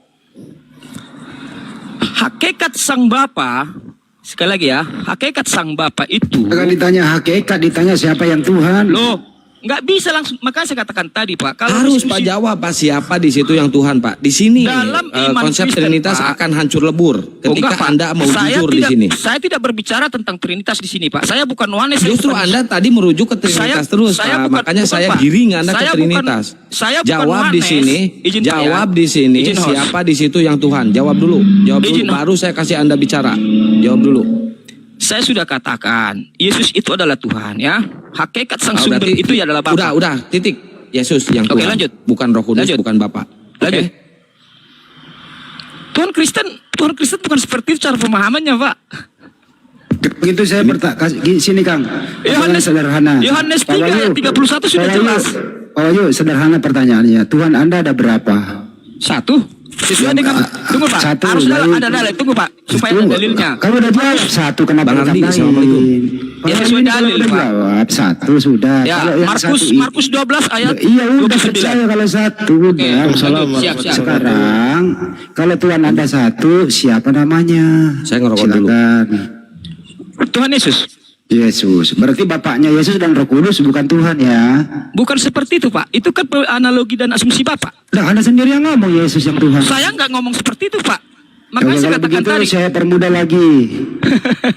Hakikat sang Bapa, sekali lagi ya, hakikat sang Bapa itu. Jangan ditanya hakikat, ditanya siapa yang Tuhan. Loh, nggak bisa langsung. Makanya saya katakan tadi, Pak, kalau harus Pak jawab, Pak, siapa di situ yang Tuhan, Pak. Di sini dalam konsep Kristen, Trinitas Pak, akan hancur lebur ketika Anda mau jujur di sini. Saya tidak berbicara tentang Trinitas di sini, Pak. Saya bukan Yohanes. Justru Anda tadi merujuk ke Trinitas terus, Pak. Makanya saya giring Anda ke Trinitas. Jawab di sini. Jawab di sini. Siapa di situ yang Tuhan? Jawab dulu. Jawab dulu. Baru saya kasih Anda bicara. Jawab dulu. Saya sudah katakan, Yesus itu adalah Tuhan ya. Hakikat sang sumber itu adalah Bapa. Udah, titik. Yesus yang Tuhan. Oke, lanjut. Bukan Roh Kudus, bukan Bapa. Lanjut. Tuhan Kristen bukan seperti itu cara pemahamannya, Pak. Begitu saya sini, Kang. Yohanes sederhana. Yohanes 3 ayat 31 sudah jelas. Pak Wahyu, sederhana pertanyaannya. Tuhan Anda ada berapa? Satu. Sesuai dengan tunggu Pak, satu, harus baik. ada dalil. Tunggu Pak, supaya ada dalilnya. Kamu udah jawab satu, kenapa Bang Andi, tambahin? Assalamualaikum. Ya, sesuai Ini dalil, udah Pak. jawab satu sudah. Ya, Kalau yang Markus 12 ayat Iya udah 29. percaya kalau satu Oke, udah. lanjut. Siap. Sekarang kalau Tuhan ada satu, siapa namanya? Saya ngerokok dulu. Silakan. Tuhan Yesus. Yesus. Berarti bapaknya Yesus dan Roh Kudus bukan Tuhan ya? Bukan seperti itu Pak. Itu kan analogi dan asumsi Bapak. Nah, Anda sendiri yang ngomong Yesus yang Tuhan. Saya nggak ngomong seperti itu Pak. Oke, Makanya saya kalau katakan begitu tadi. saya permudah lagi.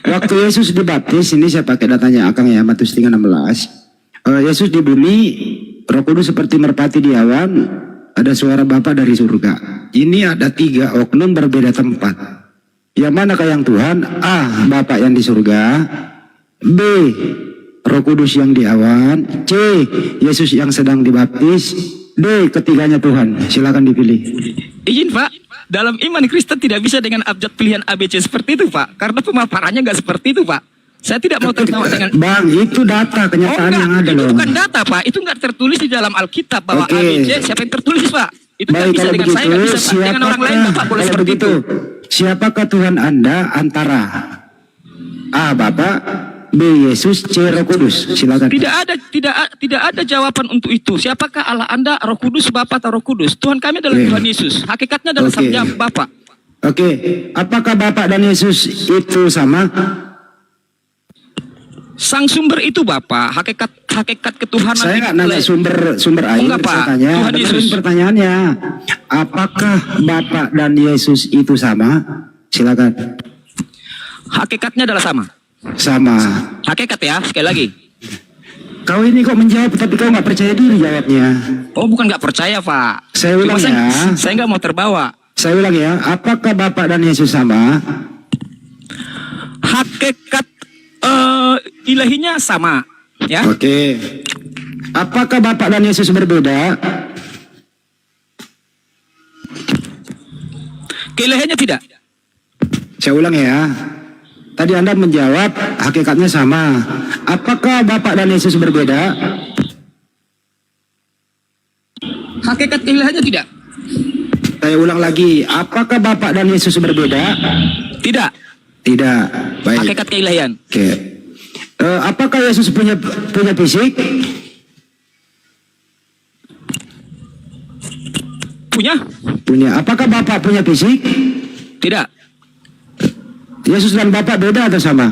Waktu Yesus dibaptis, ini saya pakai datanya Akang ya, Matius 3:16. Yesus di bumi, Roh Kudus seperti merpati di awan, ada suara Bapa dari surga. Ini ada 3 oknum berbeda tempat. Yang manakah yang Tuhan? A. Bapa yang di surga. B. Roh Kudus yang di awan. C. Yesus yang sedang dibaptis. D. Ketiganya Tuhan. Silakan dipilih. Izin Pak, dalam iman Kristen tidak bisa dengan abjad pilihan ABC seperti itu Pak. Karena pemaparannya nggak seperti itu Pak. Saya tidak mau tertawa dengan... Bang, itu data kenyataan yang ada itu loh. bukan data Pak. Itu nggak tertulis di dalam Alkitab bahwa Oke. ABC siapa yang tertulis Pak. Itu nggak Baik, bisa kalau dengan begitu, saya, nggak bisa Pak. Dengan orang lain Bapak boleh kalau seperti begitu, itu. siapakah Tuhan Anda antara A. Bapak, B. Yesus, C. Roh Kudus? Silakan. Tidak ada jawaban untuk itu. Siapakah Allah Anda, Roh Kudus, Bapa atau Roh Kudus? Tuhan kami adalah Oke. Tuhan Yesus. Hakikatnya adalah Oke. Sang Bapa. Oke, apakah Bapak dan Yesus itu sama? Sang sumber itu Bapa, hakikat ketuhanan. Saya nggak itu nanya oleh- sumber air, Enggak, Pak. saya tanya. Tuhan Dengerin Yesus. pertanyaannya. Apakah Bapak dan Yesus itu sama? Silakan. Hakikatnya adalah sama. Sama. Hakikat ya, sekali lagi. Kau ini kok menjawab tapi kau nggak percaya diri jawabnya. Oh, bukan nggak percaya Pak. Saya ulang Cuma ya. Saya nggak mau terbawa. Saya ulang ya. Apakah Bapak dan Yesus sama? Hakikat ilahinya sama, ya. Oke. Apakah Bapak dan Yesus berbeda? Keilahiannya tidak. Saya ulang ya. Tadi Anda menjawab hakikatnya sama. Apakah Bapak dan Yesus berbeda? Hakikat keilahiannya tidak. Saya ulang lagi. Apakah Bapak dan Yesus berbeda? Tidak. Tidak. Baik. Hakikat keilahian. Oke. Apakah Yesus punya fisik? Punya? Punya. Apakah Bapak punya fisik? Tidak. Yesus dan Bapak beda atau sama?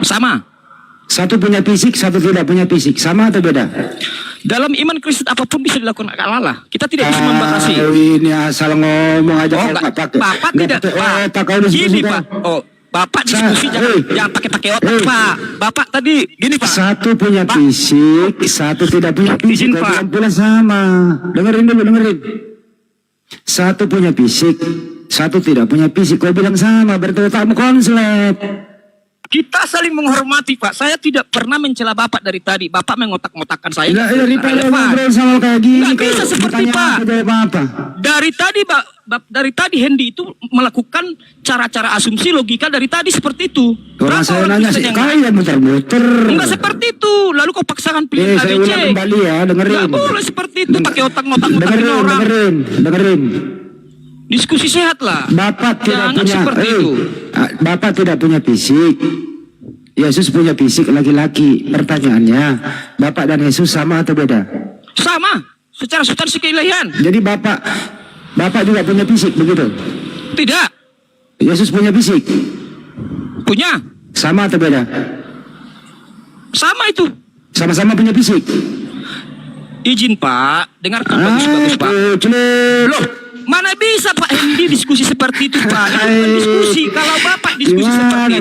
Sama. Satu punya fisik, satu tidak punya fisik. Sama atau beda? Dalam iman Kristen apapun bisa dilakukan Allah. Kita tidak bisa membatasi. Ini asal ngomong aja. Oh, nggak pakai. Bapak nggak tidak. pakai Pak. otak, kau diskusi Gini kan? Pak. Oh, Bapak diskusi jangan pakai otak Pak. Bapak tadi gini Pak. Satu punya fisik, satu tidak punya fisik. Izin, Kau Pak. bilang pula sama. Dengerin dulu, dengerin. Satu punya fisik, satu tidak punya fisik. Kau bilang sama, berarti otakmu konslet. Kita saling menghormati Pak. Saya tidak pernah mencela Bapak dari tadi. Bapak mengotak-ngotakkan saya. Daripada Relevan. ngobrol sama kayak gini. Nggak bisa kau seperti bertanya Pak. apa, jawab apa? Dari tadi Hendy itu melakukan cara-cara asumsi logika dari tadi seperti itu. Orang saya nanya Kristen sih, yang kau lain? yang muter-muter. Enggak seperti itu. Lalu kau paksakan pilih Saya ABC. ulang kembali ya, dengerin. Enggak boleh seperti itu. Pakai otak-ngotak-ngotakin orang. Dengerin. Diskusi sehat lah. Bapak tidak Jangan punya, seperti itu. Bapak tidak punya fisik. Yesus punya fisik laki-laki. Pertanyaannya, Bapak dan Yesus sama atau beda? Sama. Secara substansi keilahian. Jadi Bapak juga punya fisik begitu? Tidak. Yesus punya fisik. Punya. Sama atau beda? Sama itu. Sama-sama punya fisik. Izin Pak. Dengarkan bagus-bagus Pak. Loh. Mana bisa Pak Hendy diskusi seperti itu Pak? Itu bukan diskusi. Kalau Bapak diskusi seperti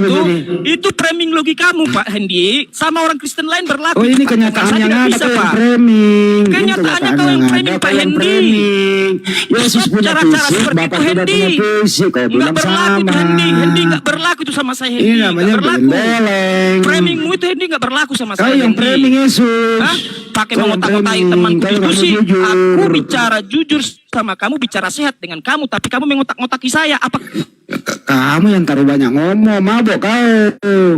itu framing logi kamu Pak Hendy. Sama orang Kristen lain berlaku. Oh ini Pak. kenyataan Saya yang tidak ada bisa, kau yang Pak. framing. Ini Kenyataannya kau yang framing ada, Pak kau yang Hendy. framing. Yesus punya Cara-cara fisik, seperti Bapak itu tidak Hendy. punya fisik. Kau Nggak bilang berlaku itu sama. Hendy. Hendy nggak berlaku itu sama saya Hendy. Ini namanya Nggak berlaku. beleng. Framingmu itu Hendy nggak berlaku sama Kau saya yang Hendy. framing Yesus. Hah? Pakai Kau yang mengotak-ngotai framing. temanku Kau nggak diskusi. jujur. Aku bicara jujur sama kamu, bicara sehat dengan kamu, tapi kamu mengotak-ngotaki saya. Apa? Kamu yang taruh banyak ngomong, mabok kau.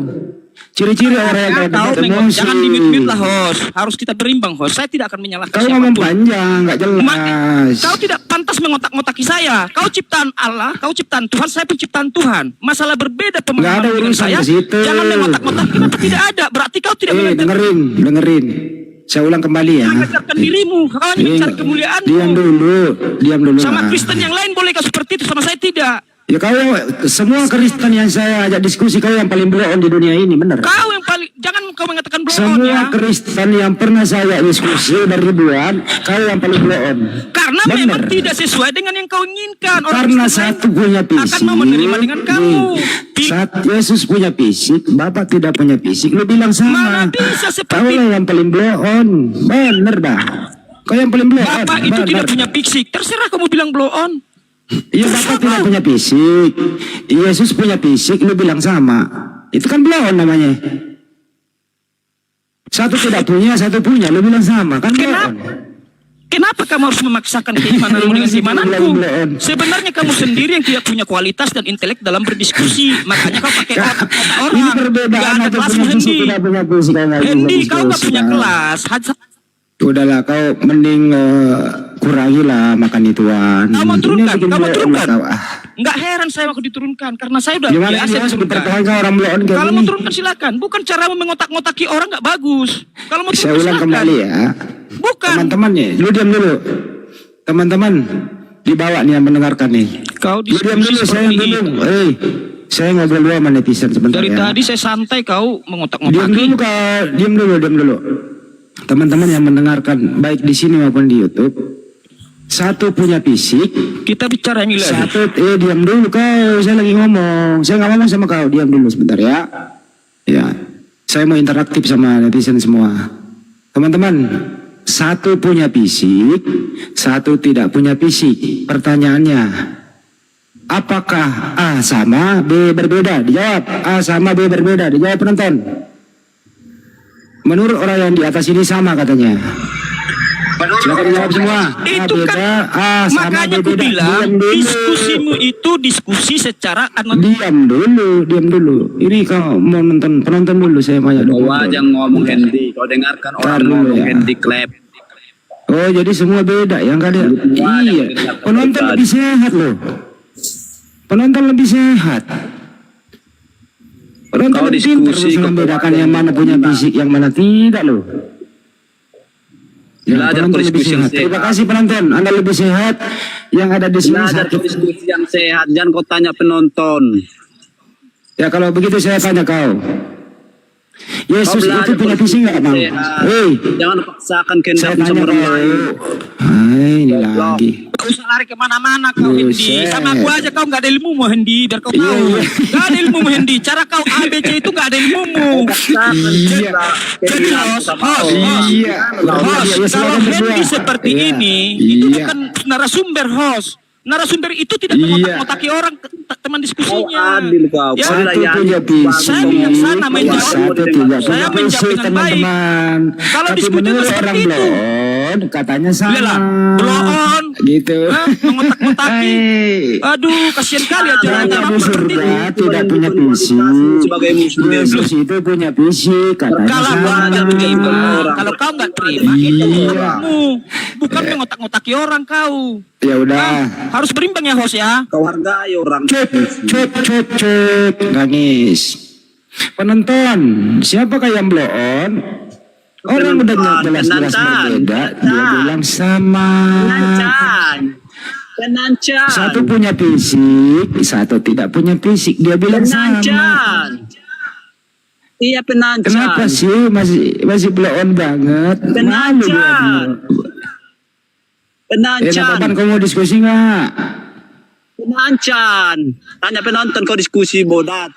Ciri-ciri orang yang Kau emosi. jangan di-mute lah, host. Harus kita berimbang, host. Saya tidak akan menyalahkan Kau ngomong siapapun. panjang, nggak jelas. Kau tidak pantas mengotak-ngotaki saya. Kau ciptaan Allah, kau ciptaan Tuhan, saya penciptaan Tuhan. Masalah berbeda Nggak ada pemahaman dengan urusan saya. ke situ. Jangan mengotak-ngotaki. Kenapa tidak ada? Berarti kau tidak dengerin. Saya ulang kembali ya. mengajarkan dirimu. Kau hanya mencari kemuliaanmu. Diam dulu. Sama Mas. Kristen yang lain boleh kau seperti itu, sama saya tidak. Ya kau semua Kristen yang saya ajak diskusi kau yang paling blow on di dunia ini, benar? Kau yang paling, jangan kau mengatakan blow on Semua ya. Kristen yang pernah saya diskusi dari ribuan, kau yang paling blow on. Karena Benar. memang tidak sesuai dengan yang kau inginkan. Orang Karena Kristen lain satu punya fisik. akan mau menerima dengan kamu. Saat Yesus punya fisik, Bapak tidak punya fisik. Lu bilang sama. Mana bisa Kau seperti lah yang paling blow on. Bener dah. Kau yang paling blow on. Bapak itu Bener. tidak punya fisik. Terserah kamu bilang blow on. Iya, Bapak tidak punya fisik. Yesus punya fisik, lu bilang sama. Itu kan blow on namanya. Satu tidak punya, satu punya, lu bilang sama. Kan blow on. Kenapa kamu harus memaksakan keimananmu dengan imananku? Sebenarnya kamu sendiri yang tidak punya kualitas dan intelek dalam berdiskusi. Makanya kau pakai otak orang. Ini perbedaan Gak ada atau kelasmu, punya fisik, Hendi. tidak punya fisik, kau nggak bisa Hendi, kau gak diskusi, punya kan? kelas. Udahlah, kau mending kurangilah makan ituan. Kau mau turunkan? Ini bikin Kau mau blow on turunkan? kau. Nggak heran saya mau diturunkan. Karena saya udah Gimana biasa ini harus diturunkan. dipertahankan orang blow on kayak Kalau gini? mau turunkan silakan. Bukan caramu mengotak-ngotaki orang nggak bagus. Kalau mau Saya turunkan ulang silakan. kembali ya. Bukan. Teman-temannya, lu diam dulu. Teman-teman di bawah nih yang mendengarkan nih. Kau Lu diam dulu, diskusi saya seperti dulu. itu. Saya ngobrol dulu sama netizen sebentar Dari ya. tadi saya santai, kau Diam mengotak-ngotaki. dulu kau, diam dulu. Teman-teman yang mendengarkan baik di sini maupun di YouTube. Satu punya fisik. Kita bicara yang ilahi. Satu, diam dulu kau. Saya lagi ngomong. Saya nggak ngomong sama kau. Diam dulu sebentar ya. Ya, saya mau interaktif sama netizen semua. Teman-teman, satu punya fisik, satu tidak punya fisik. Pertanyaannya, apakah A sama B berbeda? Dijawab. A sama B berbeda. Dijawab penonton. Menurut orang yang di atas ini sama katanya. Silakan dijawab semua. Itu A beda, kan A sama makanya B aku beda. bilang Diam dulu. diskusimu itu diskusi secara Diam dulu. Ini kau mau nonton, penonton dulu saya banyak dulu. Jangan ngomong Hendy. Kau dengarkan orang dulu ngomong ya. Hendy klep. Oh, jadi semua beda yang ada. Iya. Penonton lebih sehat loh. Penonton lebih sehat. Penonton Kau lebih pintar diskusi, bisa membedakan yang mana punya fisik, yang mana tidak loh. Ya, Belajar penonton lebih berdiskusi yang sehat. Terima sehat. kasih penonton, Anda lebih sehat. Yang ada di sini Belajar sakit. diskusi yang sehat. Jangan kau tanya penonton. Ya kalau begitu saya tanya kau. Yesus Kau belajar itu punya fisik nggak bang? sehat. Hei, Jangan paksakan saya kehendakmu tanya sama orang kau. lain. Ini lagi. Kau usah lari kemana-mana kau, Hendi. Buset. Sama aku aja kau nggak ada ilmumu, Hendi. Biar kau tahu. Iya. Nggak ada ilmumu, Hendi. Cara kau ABC itu nggak ada ilmumu. Iya. Jadi host, Iya. host, kalau Hendi seperti ini, itu Iya. bukan narasumber, host. Narasumber itu tidak Iya. mengotak-ngotaki orang teman diskusinya. Adil kau. Ya, Satu punya saya fisik, bijaksana menjawab. satu tidak Saya punya menjawab fisik dengan baik. teman-teman. Kalau Tapi diskusi menurut seperti orang itu. blon katanya sama. Lihatlah, blow on, Gitu. mengotak-ngotaki. Hei. Aduh, kasihan kali aja orang Jangan orang di seperti surga itu. tidak punya fisik. Sebagai muslim. Yesus itu punya fisik katanya Kalau kau sama. nggak terima, kalau kau nggak terima, itu Iya. urusanmu. Bukan mengotak-ngotaki orang kau. Ya udah. Nah, harus berimbang ya, host ya. Kau hargai orang. Cep. Nangis. Penonton, siapakah yang blow on? Orang udah jelas-jelas berbeda, dia bilang sama. Penancan. Satu punya fisik, satu tidak punya fisik, dia bilang sama. Iya penancan. Kenapa sih masih blow on banget? Malu dia. Penancan. Kapan kamu mau diskusi nggak? Penancan. Tanya penonton kau diskusi bodat.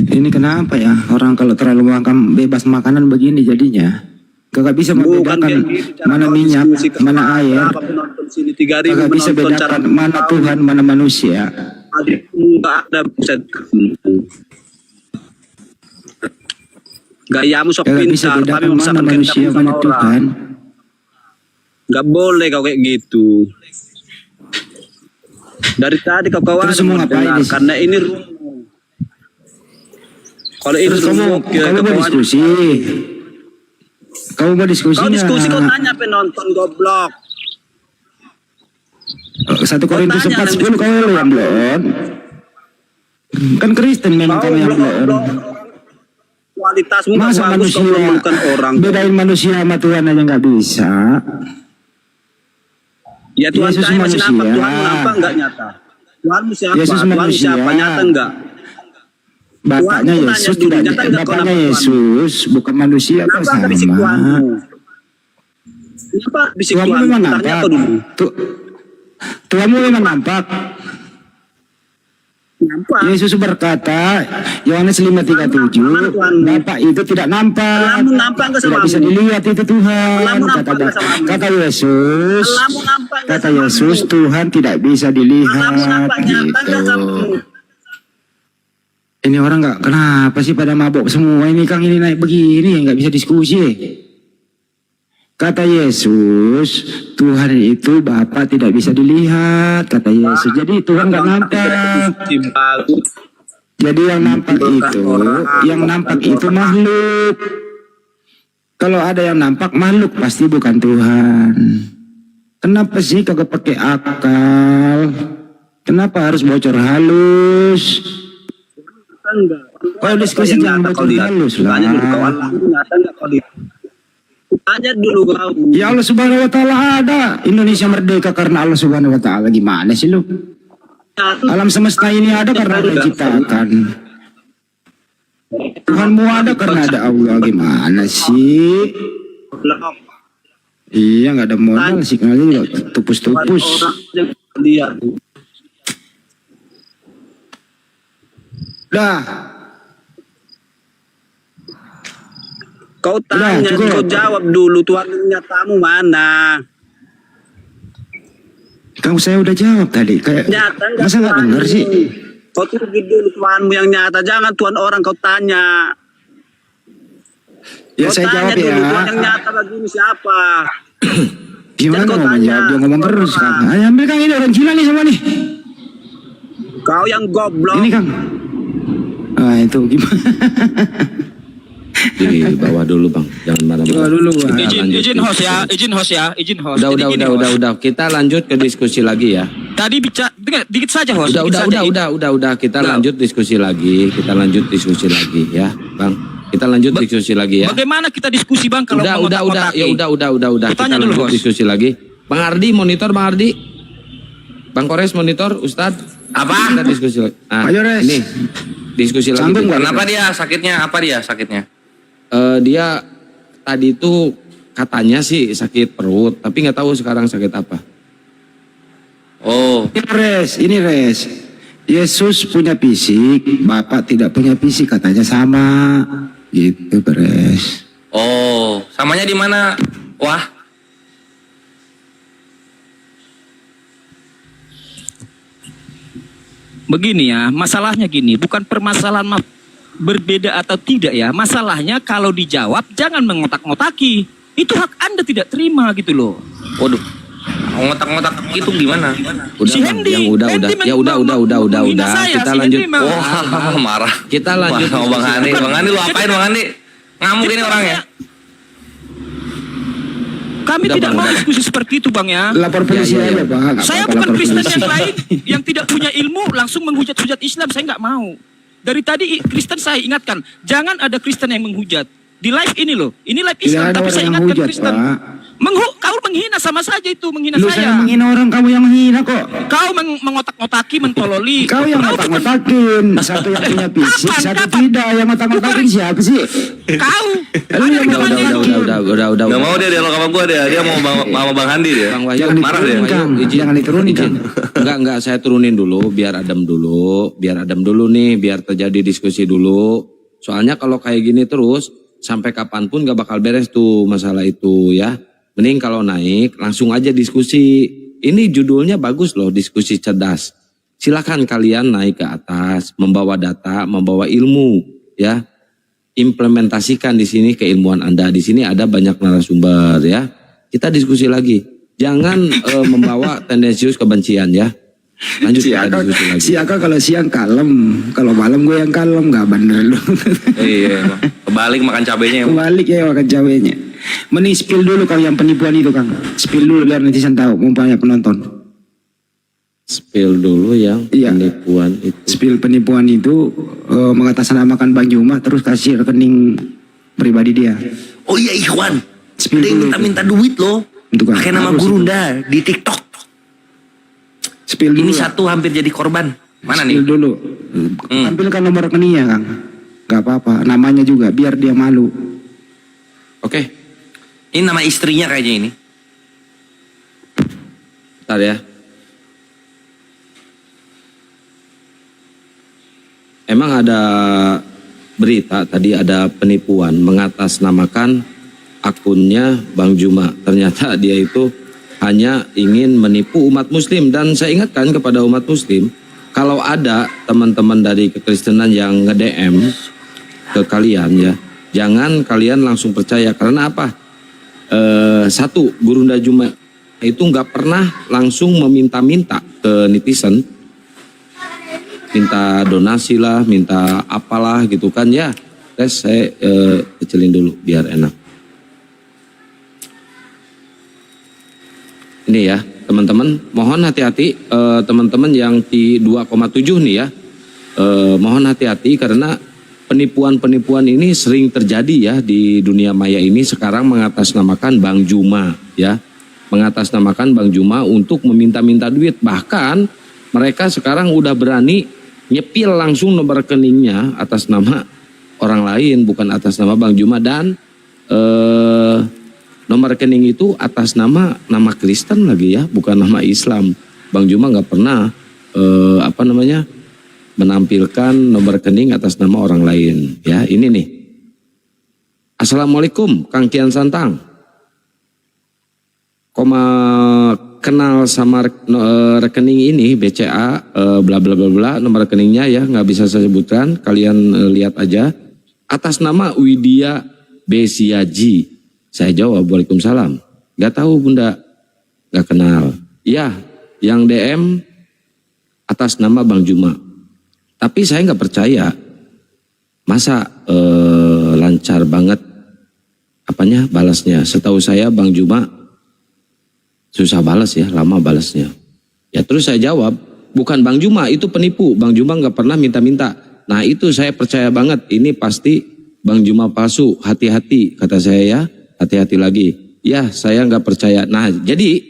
Ini kenapa ya orang kalau terlalu makan bebas makanan begini jadinya kagak bisa membedakan mana minyak, mana air, Penonton sini 3.000 kagak bisa penonton bedakan mana Tuhan, mana manusia. adikmu nggak ada pusat. Gayamu sok Kagak bisa pintar, tapi bedakan mana memaksakan manusia, kehendakmu mana sama Tuhan. orang. Nggak boleh kau kayak gitu. Dari tadi kau kawan Terus mau ngapain di sini? karena ini rumu. Kalau itu Terus kamu mau diskusi. Kamu mau diskusi Kau diskusi, kau nggak? tanya penonton goblok. 1 Korintus 4:10 kau yang belum. Kan Kristen memang kamu yang belum. Kualitasmu Masa nggak bagus, kau manusia memerlukan orang. bedain manusia sama Tuhan aja nggak bisa. Ya Tuhan Yesus saya masih manusia. nampak. Tuhan nampak nggak nyata? Tuhanmu siapa? Yesus Tuhanmu manusia. siapa? Nyata nggak? Bapaknya Tuhanmu Yesus tanya dulu, tidak, nyata nggak kau bapaknya nampak Yesus bukan manusia kok Kenapa nggak bisik sama. Tuhanmu? Kenapa bisik Tuhanmu Tuhanmu? memang Tanya nampak. apa dulu? Tuhanmu memang nampak. Nampak. Yesus berkata, Yohanes 5:37, Bapak itu tidak nampak. Allahmu nampak nggak Tidak samamu? bisa dilihat itu Tuhan. Allahmu nampak nggak samamu? Kata Yesus. Allahmu nampak nggak Kata samamu? Yesus, Tuhan tidak bisa dilihat. Allahmu nampak nyata nggak Gitu. samamu? Ini orang nggak kenapa sih pada mabok semua ini Kang, ini naik begini nggak bisa diskusi. Kata Yesus, Tuhan itu Bapa tidak bisa dilihat. Kata Yesus, jadi Tuhan nggak nampak. Jadi yang nampak itu makhluk. Kalau ada yang nampak makhluk pasti bukan Tuhan. Kenapa sih kagak pakai akal? Kenapa harus bocor halus? Kalau diskusi jangan bocor halus lah. Tanya dulu kau Allahmu nyata nggak kau lihat? Tanya dulu kau. Ya Allah Subhanahu wa Ta'ala ada. Indonesia merdeka karena Allah Subhanahu wa Ta'ala. Gimana sih lu? Alam semesta ini ada karena Allah ciptakan. Tuhanmu ada karena ada Allah. Gimana sih? Iya nggak ada modal sih kali juga tupus-tupus. Lihat. Dah. Kau tanya, cukup. kau jawab dulu Tuhan nyatamu mana? Kamu saya udah jawab tadi. Kayak Nyata nggak masa nggak dengar sih? Kau tunjukin dulu Tuhanmu yang nyata, jangan Tuhan orang kau tanya. Ya Kau saya tanya jawab dulu, ya. Tuhan yang nyata begini siapa? Gimana kau mau tanya, menjawab? Dia ngomong terus Kang. Ayo ambil Kang, ini orang Cina nih semua nih. Kau yang goblok. Ini Kang. Ah itu gimana? Di bawah dulu Bang, jangan marah-marah. Izin host ya, izin host. Jadi gini, host. Udah. Kita lanjut ke diskusi lagi ya. Tadi bicara dikit saja host. Udah. Kita lanjut diskusi lagi. Ya, Bang. Kita lanjut diskusi lagi ya. Bagaimana kita diskusi Bang kalau Udah. Ya udah. Kita Tanya dulu, lanjut Bos. diskusi lagi. Bang Ardi monitor, Bang Ardi. Bang Kores monitor, Ustadz. Apa? Kita diskusi lagi. Pak Yores. Ini diskusi lagi. Sambung, Bang. Kenapa dia sakitnya? Apa dia sakitnya? Dia tadi itu katanya sih sakit perut, tapi nggak tahu sekarang sakit apa. Oh, Ini res. Yesus punya fisik, Bapak tidak punya fisik, katanya sama. Gitu, beres. oh, samanya di mana? Wah, Begini ya, masalahnya gini, bukan permasalahan berbeda atau tidak ya. Masalahnya kalau dijawab jangan mengotak-ngotaki. Itu hak Anda tidak terima gitu loh. waduh, ngotak-ngotak itu gimana? Udah, Si Bang, Hendy, yang udah. menghina saya, Kita si lanjut. Hendy memang. Wah, marah. Kita lanjut. Wah, Bang Andi, lu apain Bang Andi? Ngamuk ini orangnya. Kami Udah, tidak Bang, mau udah. diskusi seperti itu Bang ya. Lapor polisi aja Pak. Saya bukan Kristen yang lain yang tidak punya ilmu langsung menghujat-hujat Islam, saya nggak mau. Dari tadi Kristen saya ingatkan, jangan ada Kristen yang menghujat. Di live ini loh, ini live Tidak Islam, ada tapi orang saya yang ingatkan hujat, Kristen. Pak. Kau menghina sama saja itu, menghina Lu saya saya. menghina orang, kamu yang menghina kok. Kau mengotak-ngotaki, mentololi. Kau yang ngotak-ngotakin. Satu yang punya fisik, satu tidak. Yang ngotak-ngotakin siapa sih? Kau. Lu yang ngotak-ngotakin. Udah. Nggak mau dia dialog sama gua dia mau sama Bang Andi dia. Bang Wahyu, Jangan marah diturunin, dia. Kang. Jangan diturunin, Kang. Enggak, saya turunin dulu, biar adem dulu nih, biar terjadi diskusi dulu. Soalnya kalau kayak gini terus, sampai kapanpun gak bakal beres tuh masalah itu ya. Mending kalau naik, langsung aja diskusi. Ini judulnya bagus loh, diskusi cerdas. Silakan kalian naik ke atas, membawa data, membawa ilmu ya. Implementasikan di sini keilmuan Anda. Di sini ada banyak narasumber ya. Kita diskusi lagi. Jangan membawa tendensius kebencian ya. Lanjut Si kita Aka, diskusi lagi. si Aka kalau siang kalem, kalau malam gue yang kalem, nggak bener lu. Iya, emang. Kebalik makan cabenya. Kebalik ya makan cabenya. Mending spill dulu Kang yang penipuan itu Kang. Spill dulu biar netizen tahu, mau banyak penonton. Spill dulu yang penipuan itu. Spill penipuan itu mengatasnamakan Bang Juma terus kasih rekening pribadi dia. Oh iya Ikhwan, Spill ada yang dulu. minta-minta duit loh. Untuk Pakai nama harus Gurunda di TikTok. Spill Ini dulu. satu hampir jadi korban. Mana Spill nih? dulu. Tampilkan nomor rekeningnya Kang. Gak apa-apa, namanya juga biar dia malu. Oke. Ini nama istrinya kayaknya ini. Bentar ya. Emang ada berita tadi ada penipuan mengatasnamakan akunnya Bang Juma. Ternyata dia itu hanya ingin menipu umat muslim. Dan saya ingatkan kepada umat muslim, kalau ada teman-teman dari kekristenan yang nge-DM ke kalian ya, jangan kalian langsung percaya. Karena apa? Satu, Gurunda Juma itu nggak pernah langsung meminta-minta ke netizen, minta donasi lah, minta apalah gitu kan ya. Tes saya kecilin dulu biar enak. Ini ya teman-teman, mohon hati-hati teman-teman yang di 2,7 nih ya. Mohon hati-hati karena penipuan-penipuan ini sering terjadi ya di dunia maya ini sekarang mengatasnamakan Bang Juma ya. Mengatasnamakan Bang Juma untuk meminta-minta duit. Bahkan mereka sekarang udah berani nyepil langsung nomor rekeningnya atas nama orang lain, bukan atas nama Bang Juma. Dan nomor rekening itu atas nama Kristen lagi ya, bukan nama Islam. Bang Juma nggak pernah menampilkan nomor rekening atas nama orang lain ya. Ini nih. Assalamualaikum Kang Kian Santang. Kenal sama rekening ini BCA bla bla bla bla, nomor rekeningnya ya nggak bisa saya sebutkan, kalian lihat aja. Atas nama Widya Besiaji. Saya jawab waalaikumsalam. Nggak tahu Bunda, nggak kenal. Ya, yang DM atas nama Bang Juma. Tapi saya nggak percaya. Masa lancar banget balasnya. Setahu saya Bang Juma susah balas ya, lama balasnya. Ya terus saya jawab, bukan Bang Juma, itu penipu. Bang Juma nggak pernah minta-minta. Nah itu saya percaya banget, ini pasti Bang Juma palsu. Hati-hati kata saya ya, hati-hati lagi. Ya saya nggak percaya. Nah jadi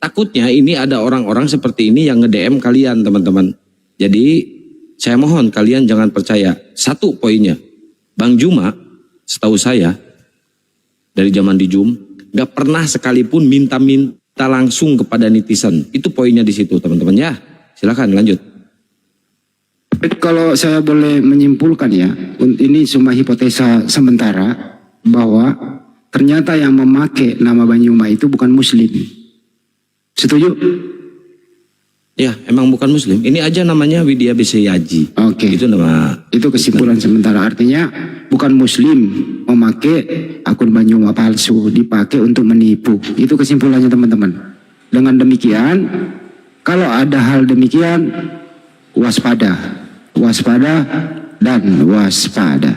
takutnya ini ada orang-orang seperti ini yang nge-DM kalian teman-teman. Jadi saya mohon kalian jangan percaya. Satu poinnya, Bang Juma setahu saya dari zaman di Jum nggak pernah sekalipun minta-minta langsung kepada netizen. Itu poinnya di situ teman-teman ya. Silakan lanjut. Kalau saya boleh menyimpulkan ya, ini cuma hipotesa sementara bahwa ternyata yang memakai nama Bang Juma itu bukan muslim. Setuju? Ya, emang bukan muslim. Ini aja namanya Widya Besiaji. Oke. Itu nama. Itu kesimpulan sementara, artinya bukan muslim memakai akun Bang Juma palsu, dipakai untuk menipu. Itu kesimpulannya teman-teman. Dengan demikian, kalau ada hal demikian, waspada, waspada dan waspada.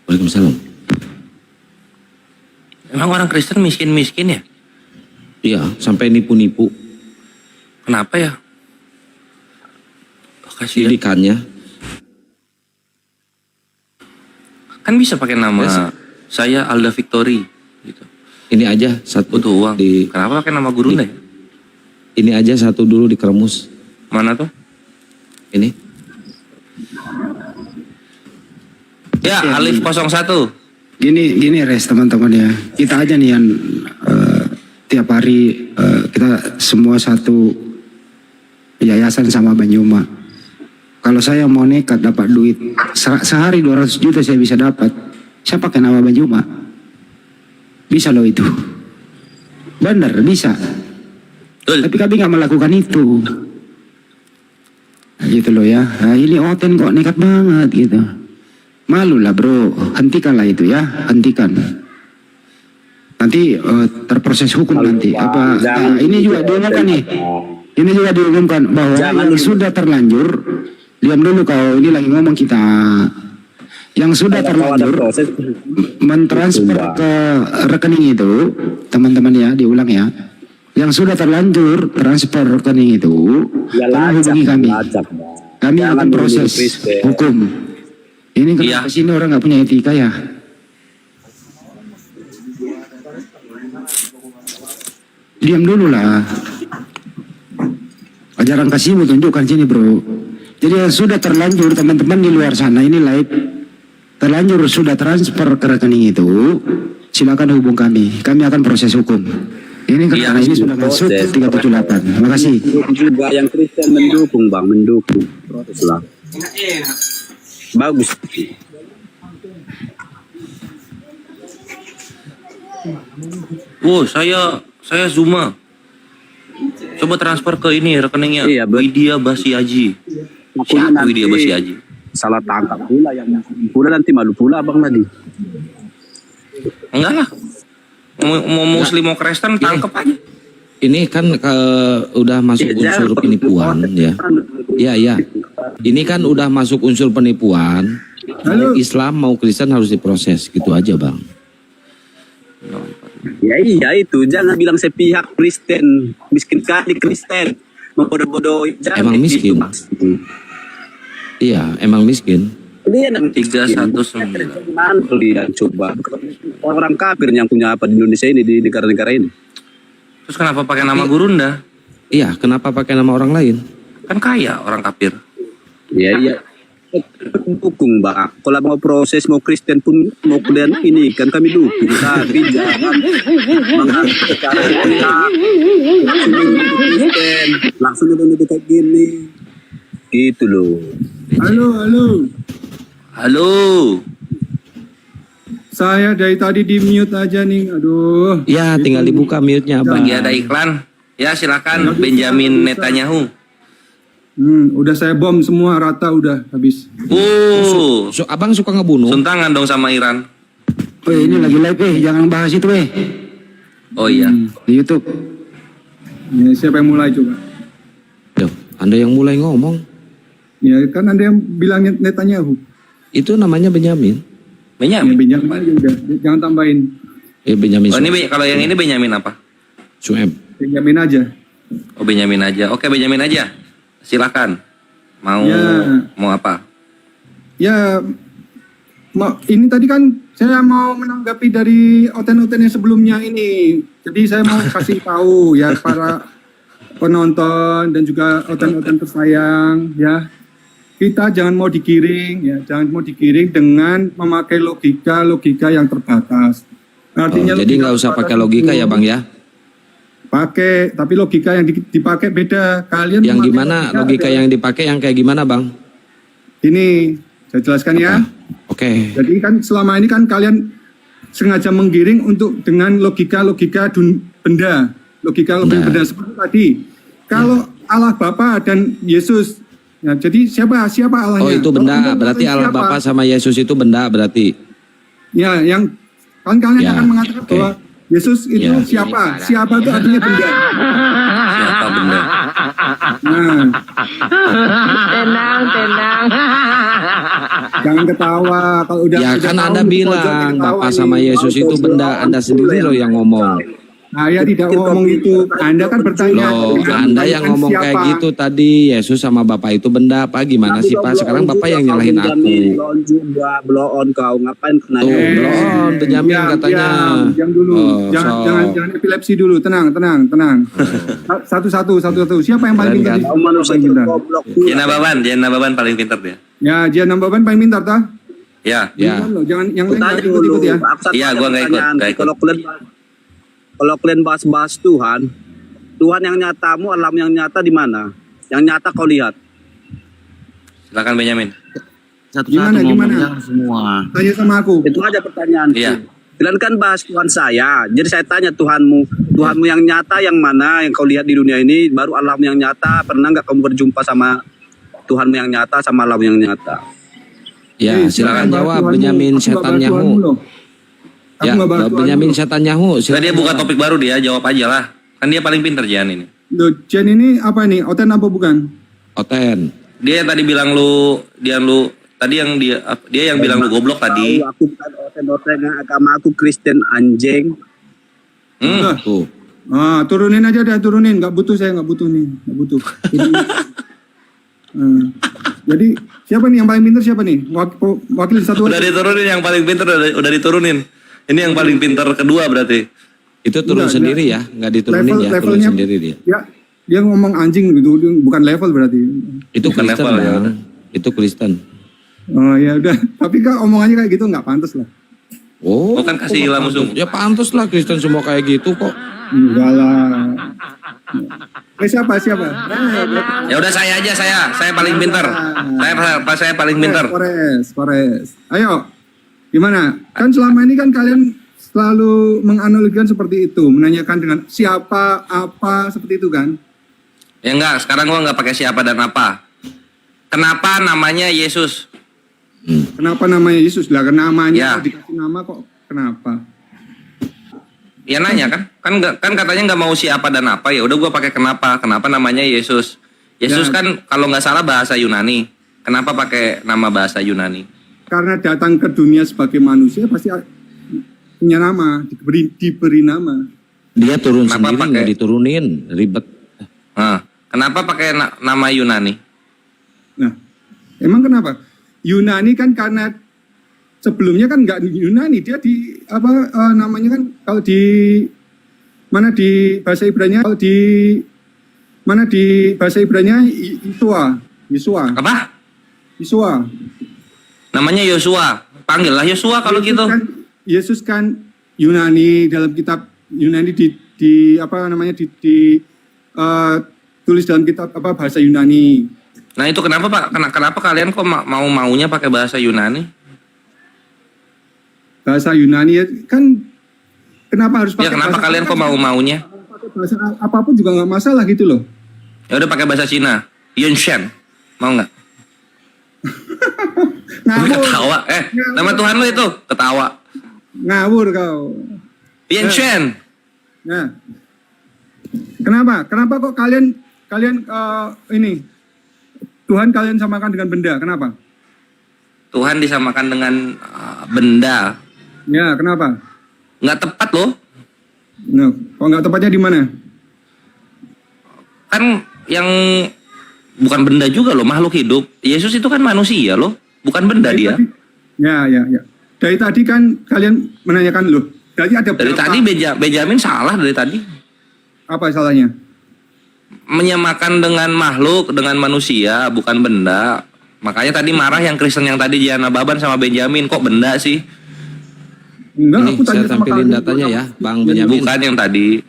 Waalaikumsalam. Emang orang Kristen miskin-miskin ya? Iya, sampai nipu-nipu. Kenapa ya? Kasihan. Didikannya. Kan bisa pakai nama saya Alda Victory gitu. Ini aja satu butuh uang. Kenapa pakai nama guru nih? Ini aja satu dulu dikeremus. Mana tuh? Ini. Ya, Alif 01. Gini res teman-teman ya. Kita aja nih yang tiap hari kita semua satu yayasan sama Bang Juma. Kalau saya mau nekat dapat duit sehari 200 juta saya bisa dapat. Saya pakai nama Bang Juma. Bisa loh itu. Bener bisa. Tapi kami nggak melakukan itu. Nah, gitu loh ya. Nah, ini Oten kok nekat banget gitu. Malu lah bro. Hentikanlah itu ya. Hentikan. Nanti terproses hukum nanti. Apa? Nah, ini juga diomongkan nih. Ini juga diumumkan bahwa yang sudah terlanjur, diam dulu kau, ini lagi ngomong kita. Yang sudah terlanjur mentransfer ke rekening itu, teman-teman ya, diulang ya. Yang sudah terlanjur transfer rekening itu, tolong hubungi kami. Kami akan proses hukum. Ini kenapa sini orang nggak punya etika ya? Diam dulu lah. Ajaran kasihmu tunjukkan sini bro. Jadi yang sudah terlanjur teman-teman di luar sana ini live terlanjur sudah transfer ke rekening itu, silakan hubung kami. Kami akan proses hukum. Ini karena ini sudah masuk 378. Terima kasih. Juga yang Kristen mendukung bang, mendukung proses lah. Bagus. Oh, saya Zuma. Coba transfer ke ini rekeningnya. Iya, Widya Basi Aji. Siapa Widya Basi Aji? Salah tangkap pula yang pula nanti malu pula abang tadi. Enggak lah. Mau Muslim mau Kristen tangkap aja. Ini kan udah masuk unsur penipuan ya. Iya. Ini kan udah masuk unsur penipuan. Mau Islam mau Kristen harus diproses gitu aja bang. Ya iya itu, jangan bilang sepihak Kristen, miskin kali Kristen, membodoh-bodoh. Emang miskin. Iya, emang miskin. Dia 319. Lihat coba orang kafir yang punya apa di Indonesia ini, di negara-negara ini. Terus kenapa pakai nama Gurunda? Iya, kenapa pakai nama orang lain? Kan kaya orang kafir. Iya. Dukung bang. Kalau mau proses mau Kristen pun mau kalian ini kan kami dukung. Tapi jangan secara Kristen langsung udah kayak gini. Gitu loh. Halo. Saya dari tadi di mute aja nih. Aduh. Ya, tinggal dibuka mute-nya bang. Lagi ada iklan. Ya silakan Benjamin Netanyahu. Udah saya bom semua rata udah habis. Abang suka ngebunuh? Suntangan dong sama Iran. Ini lagi live jangan bahas itu Oh iya. Di YouTube. Ya, siapa yang mulai coba? Duh, Anda yang mulai ngomong. Ya kan Anda yang bilang Netanyahu. Itu namanya Benyamin. Benyamin. Benyamin aja udah, jangan tambahin. Benyamin. Oh ini kalau yang ini Benyamin apa? Sueb. Benyamin aja. Oh Benyamin aja. Oke Benyamin aja. Silakan. Mau apa? Ya, ini tadi kan saya mau menanggapi dari oten-oten yang sebelumnya ini. Jadi saya mau kasih tahu ya para penonton dan juga oten-oten tersayang ya. Kita jangan mau digiring dengan memakai logika yang terbatas. Artinya jadi nggak usah pakai logika ya bang ya? Pakai, tapi logika yang dipakai beda. Kalian yang gimana logika yang dipakai yang kayak gimana bang? Ini saya jelaskan ya. Oke. Jadi kan selama ini kan kalian sengaja menggiring untuk dengan logika benda, benda seperti tadi. Kalau Allah Bapa dan Yesus, ya, jadi siapa Allahnya? Oh itu benda, berarti Allah Bapa sama Yesus itu benda berarti. Ya, yang kan kalian akan mengatakan bahwa Yesus itu siapa? Siapa itu artinya benda. Siapa benda? Tenang. Jangan ketawa kalau udah. Ya kan Anda bilang Bapa sama Yesus itu benda, Anda sendiri loh yang ngomong. Saya tidak ngomong itu. Anda kan bertanya. Loh, Anda yang ngomong siapa? kayak gitu tadi, Yesus sama Bapak itu benda apa? Gimana sih Pak? Sekarang Bapak yang nyalahin aku. Blow on kau ngapain kena? Blow on Benjamin katanya. Diam dulu. Jangan epilepsi dulu. Tenang. Satu-satu. Siapa yang paling pintar? Jian Nababan paling pintar dia. Ya, Jian Nababan paling pintar tah? Ya. Jangan yang lain ikut ya. Iya, gua nggak ikut. Kalau kalian bahas-bahas Tuhan yang nyatamu, alam yang nyata di mana? Yang nyata kau lihat. Silakan Benyamin. Gimana? Semua. Tanya sama aku. Itu aja pertanyaan. Iya. Kalian kan bahas Tuhan saya. Jadi saya tanya Tuhanmu yang nyata yang mana yang kau lihat di dunia ini, baru alam yang nyata. Pernah nggak kamu berjumpa sama Tuhanmu yang nyata sama alam yang nyata? Ya, silakan jawab Benyamin Netanyahu. Ya, Benyamin Netanyahu. Dia buka topik baru dia, jawab aja lah. Kan dia paling pintar Jian ini. Loh, Jen ini apa nih? Oten apa bukan? Oten. Dia yang tadi bilang tadi yang dia yang bilang lu goblok tadi. Aku bukan oten-oten, agama aku Kristen anjing. Tuh. Turunin aja dah, turunin. Nggak butuh, saya nggak butuh nih, nggak butuh. Jadi siapa nih yang paling pintar, siapa nih? Wakil satu. Udah diturunin yang paling pintar, udah diturunin. Ini yang paling pintar kedua berarti. Itu turun sendiri ya, nggak diturunin ya, turun levelnya, sendiri dia. Ya, dia ngomong anjing gitu, bukan level berarti. Itu Bukan Kristen, level, ya Bang. udah. Itu Kristen. Oh ya udah, tapi kan omongannya kayak gitu nggak pantas lah. Oh, kan kasih ilmu musuh. Ya pantas lah Kristen semua kayak gitu kok. Enggak lah. Siapa? Ya udah saya aja, saya paling pintar. Saya paling pintar. Forest. Ayo, gimana? Kan selama ini kan kalian selalu menganalogikan seperti itu, menanyakan dengan siapa, apa, seperti itu kan? Ya enggak, sekarang gua nggak pakai siapa dan apa. Kenapa namanya Yesus? Kenapa namanya Yesus? Lah namanya Ya. dikasih nama kok kenapa? Ya nanya kan katanya nggak mau siapa dan apa, ya udah gua pakai kenapa namanya Yesus. Yesus Ya. kan kalau nggak salah bahasa Yunani. Kenapa pakai nama bahasa Yunani? Karena datang ke dunia sebagai manusia pasti punya nama, diberi nama. Dia turun Kenapa sendiri, pakai- nggak diturunin, ribet. Kenapa pakai nama Yunani? Nah, emang kenapa? Yunani kan karena sebelumnya kan nggak Yunani, dia di apa namanya kan kalau di mana di bahasa Ibrani Yesua. Apa? Yesua. Namanya Yosua. Panggillah Yosua kalau gitu. Yesus kan Yunani, dalam kitab Yunani tulis dalam kitab bahasa Yunani. Nah itu kenapa Pak? Kenapa kalian kok maunya pakai bahasa Yunani? Bahasa Yunani ya kan kenapa harus pakai Ya kenapa bahasa kalian kok maunya? pakai bahasa apapun juga nggak masalah gitu loh. Ya udah pakai bahasa Cina. Yunshen. Mau nggak? Ketawa. Nama Tuhan lu itu ketawa. Ngawur kau. Yunshen. Nah. Kenapa kok kalian ini Tuhan kalian samakan dengan benda? Kenapa? Tuhan disamakan dengan benda. Ya, kenapa? Nggak tepat loh. Nah, kok nggak tepatnya di mana? Kan yang bukan benda juga loh, makhluk hidup. Yesus itu kan manusia loh, bukan benda dia. Ya. Dari tadi kan kalian menanyakan loh. Dari Dari tadi Benjamin salah dari tadi. Apa salahnya? Menyamakan dengan makhluk, dengan manusia, bukan benda. Makanya tadi marah yang Kristen yang tadi Jana Baban sama Benjamin, kok benda sih? Enggak, Ini saya tampilin datanya ya, Bang Benyamin. Bukan yang tadi.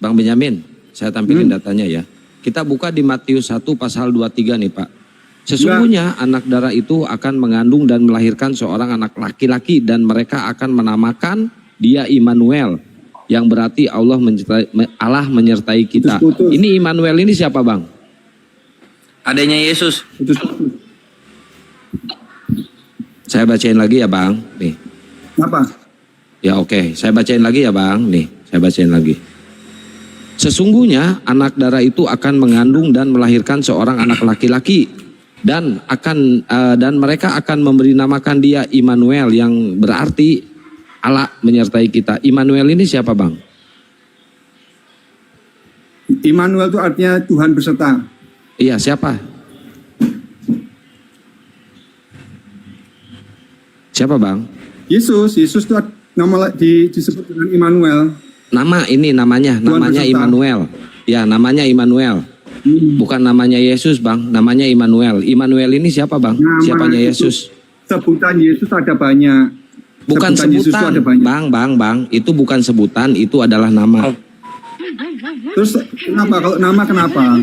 Bang Benyamin, saya tampilin datanya ya. Kita buka di Matius 1 pasal 23 nih Pak. Sesungguhnya anak darah itu akan mengandung dan melahirkan seorang anak laki-laki dan mereka akan menamakan dia Immanuel, yang berarti Allah menyertai kita. Ini Immanuel ini siapa Bang? Adanya Yesus. Saya bacain lagi ya Bang. Nih. Apa? Ya oke, saya bacain lagi ya Bang. Nih, saya bacain lagi. Sesungguhnya anak darah itu akan mengandung dan melahirkan seorang anak laki-laki dan mereka akan memberi namakan dia Immanuel, yang berarti Allah menyertai kita. Immanuel ini siapa Bang? Immanuel itu artinya Tuhan berserta. Iya, siapa? Siapa Bang? Yesus itu nama disebut dengan Immanuel. Nama ini namanya berserta. Immanuel. Ya, namanya Immanuel. Bukan namanya Yesus Bang, namanya Immanuel. Immanuel ini siapa Bang? Siapanya Yesus? Sebutan Yesus ada banyak. Bukan Yesus itu sebutan, ada banyak. Bang, itu bukan sebutan, itu adalah nama. Terus kenapa? Kalau nama kenapa?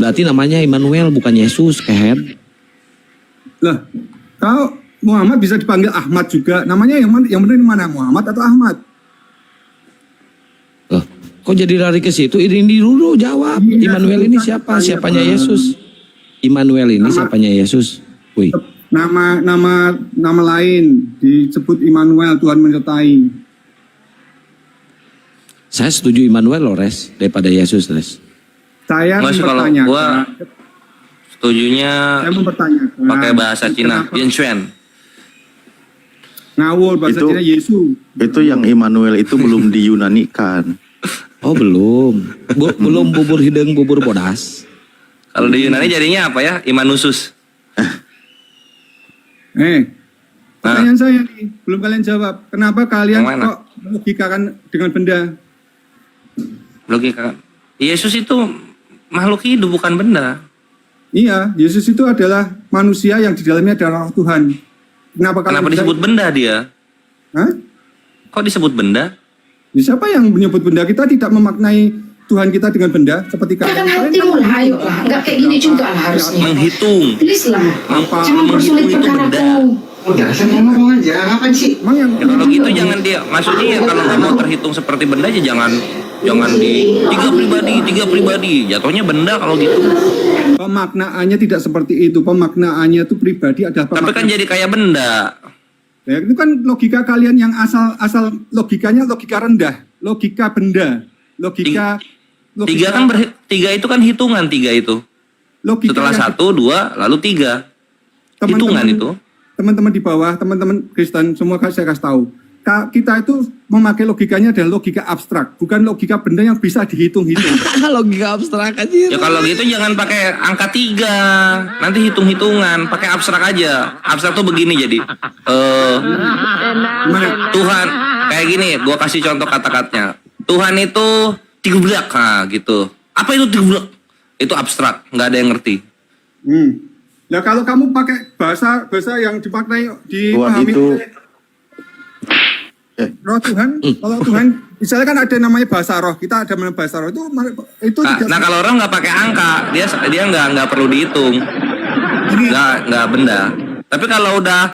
Berarti namanya Immanuel, bukan Yesus, kehead. Lah, kalau Muhammad bisa dipanggil Ahmad juga. Namanya yang benar mana? Muhammad atau Ahmad? Loh, kok jadi lari ke situ? Ini dulu jawab. Immanuel ini siapa? Siapanya Yesus? Immanuel ini siapanya Yesus? Wih. Nama lain disebut Immanuel, Tuhan menyertai. Saya setuju Immanuel loh, Res, daripada Yesus, Res. Saya Nggak sih, kalau mempertanyakan. gua setujunya Saya mempertanyakan. pakai bahasa Cina, Kenapa? Yanchuan. Ngawul bahasa Itu- Cina Yesus. Itu yang Immanuel itu belum diyunanikan. Oh belum, belum bubur hidung, bubur bodas. Kalau di Yunani jadinya apa ya? Imanusus. Pertanyaan saya nih, belum kalian jawab. Kenapa kalian Yang mana? kok logikakan dengan benda? Logika. Yesus itu makhluk hidup bukan benda. Iya, Yesus itu adalah manusia yang di dalamnya ada roh Tuhan. Kenapa kalian Kenapa bisa- disebut benda dia? Hah? Kok disebut benda? Ya, siapa yang menyebut benda? Kita tidak memaknai Tuhan kita dengan benda seperti kalian. Hati-hati lah, ayo lah. Nggak kayak gini juga lah harusnya. Menghitung. Please lah. Jangan persulit Menghitung itu benda. perkaraku. Udah, saya ngomong aja. Ngapain sih? Emang yang Ya, kalau gitu jangan dia, maksudnya ya kalau nggak mau terhitung seperti benda aja jangan di tiga pribadi, jatuhnya benda kalau gitu. pemaknaannya tidak seperti itu. Pemaknaannya itu pribadi adalah Tapi kan jadi kayak benda. Ya, itu kan logika kalian yang asal logikanya logika rendah, logika benda, logika Tiga kan tiga itu kan hitungan tiga itu. logika Setelah yang- 1, 2, lalu 3. Teman-teman- Hitungan itu. Teman-teman di bawah, teman-teman Kristen semua saya kasih tahu. Kita itu memakai logikanya adalah logika abstrak, bukan logika benda yang bisa dihitung-hitung. Logika abstrak aja. Ya kalau gitu jangan pakai angka 3. Nanti hitung-hitungan, pakai abstrak aja. Abstrak tuh begini jadi. Tuhan kayak gini, gua kasih contoh kata-katanya. Tuhan itu 13, nah gitu. Apa itu 13? Itu abstrak, nggak ada yang ngerti. Ya kalau kamu pakai bahasa yang dimaknai dipahami itu- oleh roh Tuhan, kalau Tuhan misalnya kan ada namanya bahasa roh, kita ada namanya bahasa roh itu tidak Nah kalau orang nggak pakai angka, dia nggak perlu dihitung, nggak benda. Tapi kalau udah